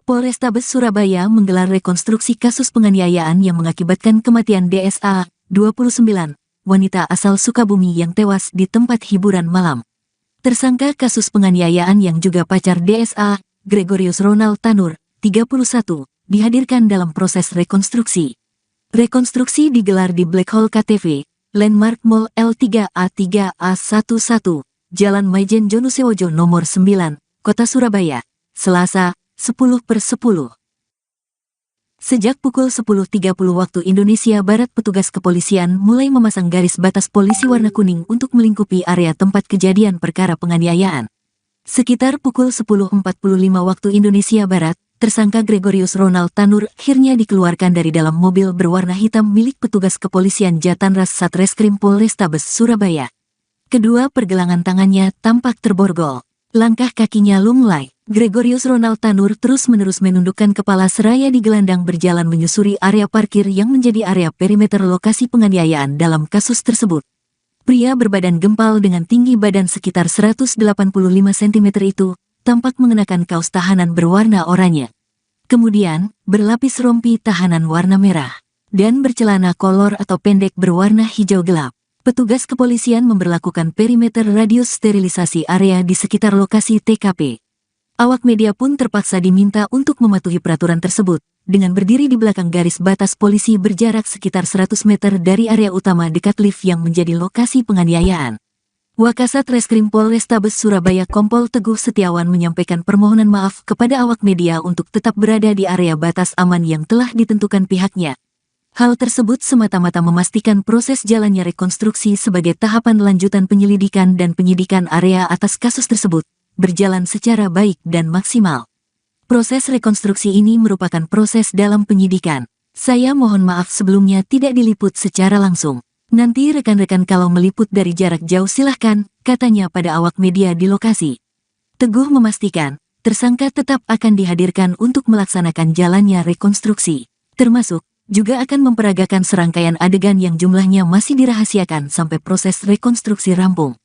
Polrestabes Surabaya menggelar rekonstruksi kasus penganiayaan yang mengakibatkan kematian DSA, 29, wanita asal Sukabumi yang tewas di tempat hiburan malam. Tersangka kasus penganiayaan yang juga pacar DSA, Gregorius Ronald Tanur, 31, dihadirkan dalam proses rekonstruksi. Rekonstruksi digelar di Black Hole KTV, Landmark Mall L3A3A11, Jalan Maijen Jonusewojo nomor 9, Kota Surabaya, Selasa, 10/10. Sejak pukul 10.30 waktu Indonesia Barat, petugas kepolisian mulai memasang garis batas polisi warna kuning untuk melingkupi area tempat kejadian perkara penganiayaan. Sekitar pukul 10.45 waktu Indonesia Barat, tersangka Gregorius Ronald Tanur akhirnya dikeluarkan dari dalam mobil berwarna hitam milik petugas kepolisian Jatanras Satreskrim Polrestabes Surabaya. Kedua pergelangan tangannya tampak terborgol. Langkah kakinya lunglai. Gregorius Ronald Tanur terus-menerus menundukkan kepala seraya digelandang berjalan menyusuri area parkir yang menjadi area perimeter lokasi penganiayaan dalam kasus tersebut. Pria berbadan gempal dengan tinggi badan sekitar 185 cm itu tampak mengenakan kaos tahanan berwarna oranye. Kemudian, berlapis rompi tahanan warna merah dan bercelana kolor atau pendek berwarna hijau gelap. Petugas kepolisian memberlakukan perimeter radius sterilisasi area di sekitar lokasi TKP. Awak media pun terpaksa diminta untuk mematuhi peraturan tersebut, dengan berdiri di belakang garis batas polisi berjarak sekitar 100 meter dari area utama dekat lift yang menjadi lokasi penganiayaan. Wakasat Reskrim Polrestabes Surabaya Kompol Teguh Setiawan menyampaikan permohonan maaf kepada awak media untuk tetap berada di area batas aman yang telah ditentukan pihaknya. Hal tersebut semata-mata memastikan proses jalannya rekonstruksi sebagai tahapan lanjutan penyelidikan dan penyidikan area atas kasus tersebut berjalan secara baik dan maksimal. Proses rekonstruksi ini merupakan proses dalam penyidikan. Saya mohon maaf sebelumnya tidak diliput secara langsung. Nanti rekan-rekan kalau meliput dari jarak jauh silahkan, katanya pada awak media di lokasi. Teguh memastikan, tersangka tetap akan dihadirkan untuk melaksanakan jalannya rekonstruksi. Termasuk, juga akan memperagakan serangkaian adegan yang jumlahnya masih dirahasiakan sampai proses rekonstruksi rampung.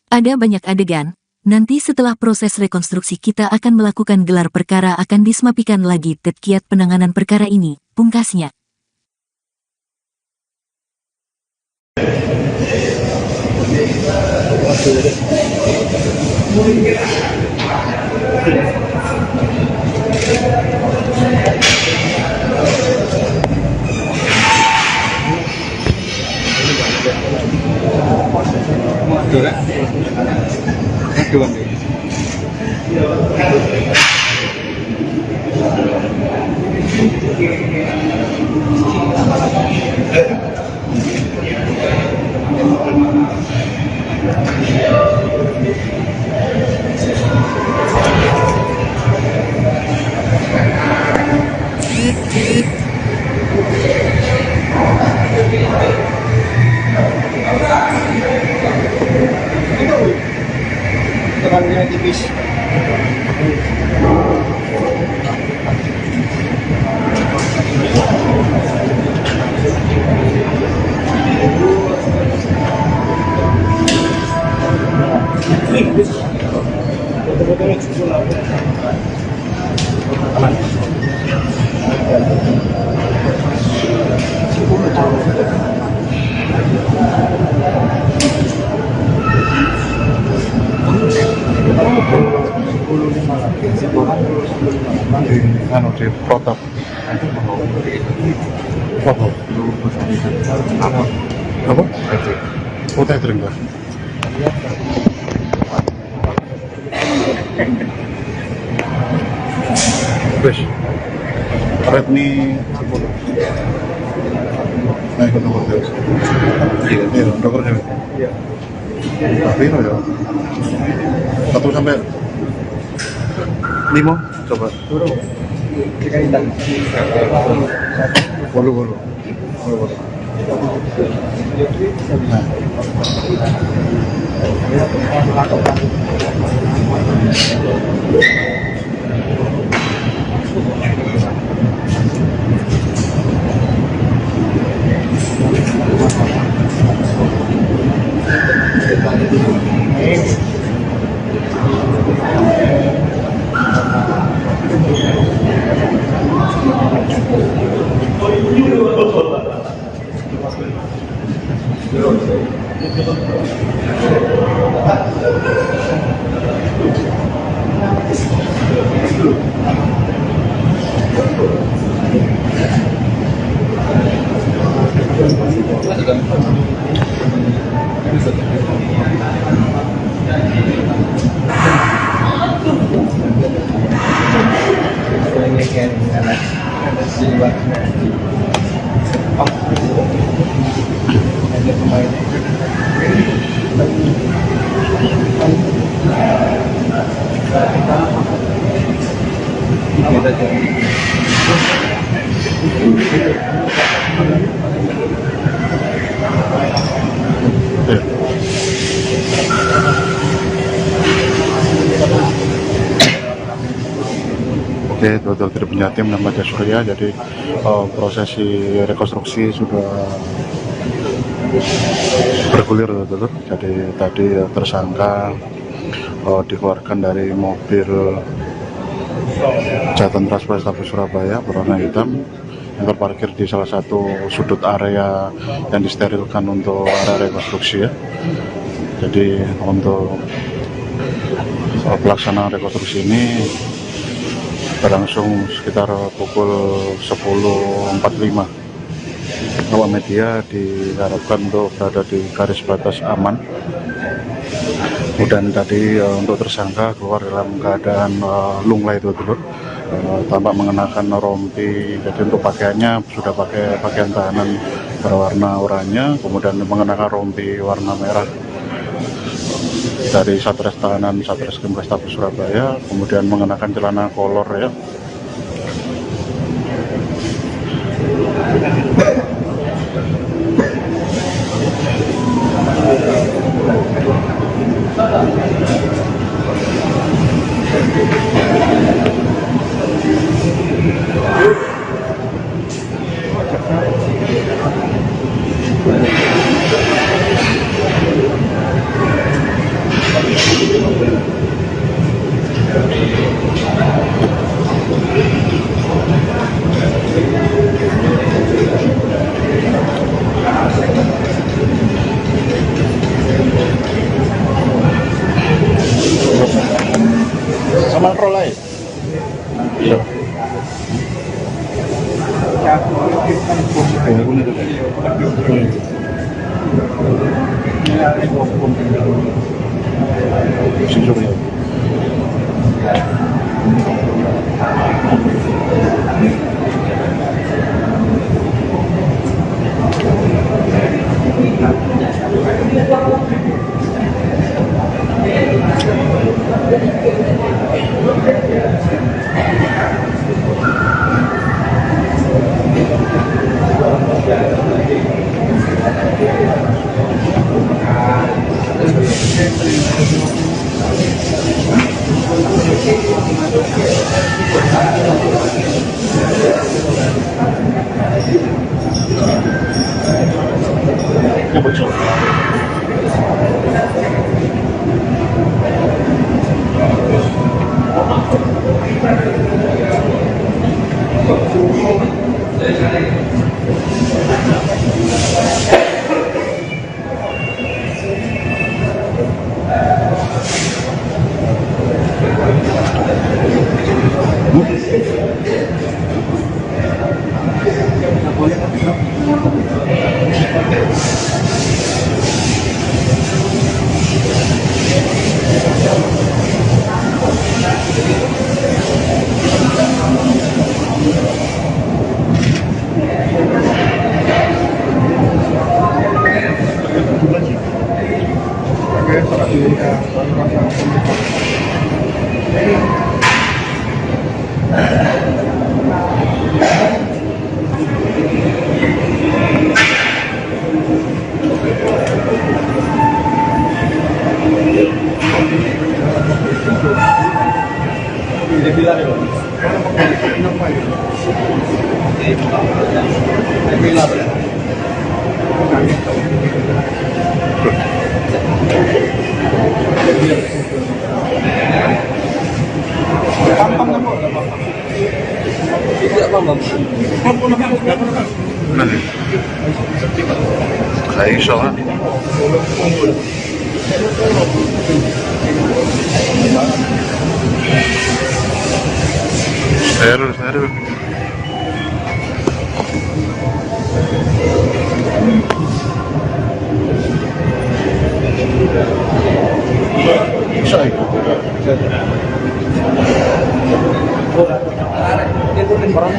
Ada banyak adegan. Nanti setelah proses rekonstruksi kita akan melakukan gelar perkara, akan dismapikan lagi kiat penanganan perkara ini, pungkasnya. Tekannya tipis. di protap apa? Oh, tethering lah. Wes, Redmi 10. Nah, ikut nomor terus. Iya, nomor terus. Iya. Tapi ya. 1 sampai 5 coba. Bolu. Oke, total dari punya tim namanya Surya. Jadi prosesi rekonstruksi sudah bergulir, total. Jadi tadi tersangka dikeluarkan dari mobil Jatan Trans Polrestabes Surabaya berwarna hitam yang terparkir di salah satu sudut area yang disterilkan untuk area rekonstruksi ya. Jadi untuk pelaksanaan rekonstruksi ini berlangsung sekitar pukul 10.45. Awak media diharapkan untuk berada di garis batas aman. Kemudian tadi untuk tersangka keluar dalam keadaan lunglai itu dulu, tampak mengenakan rompi. Jadi untuk pakaiannya sudah pakai pakaian tahanan berwarna oranye, kemudian mengenakan rompi warna merah dari Satres Tahanan Satreskrim Polrestabes Surabaya, kemudian mengenakan celana kolor ya. Sama prolai. Iya. Nanti. Gak iso kan? Steril. Bisa itu. Orang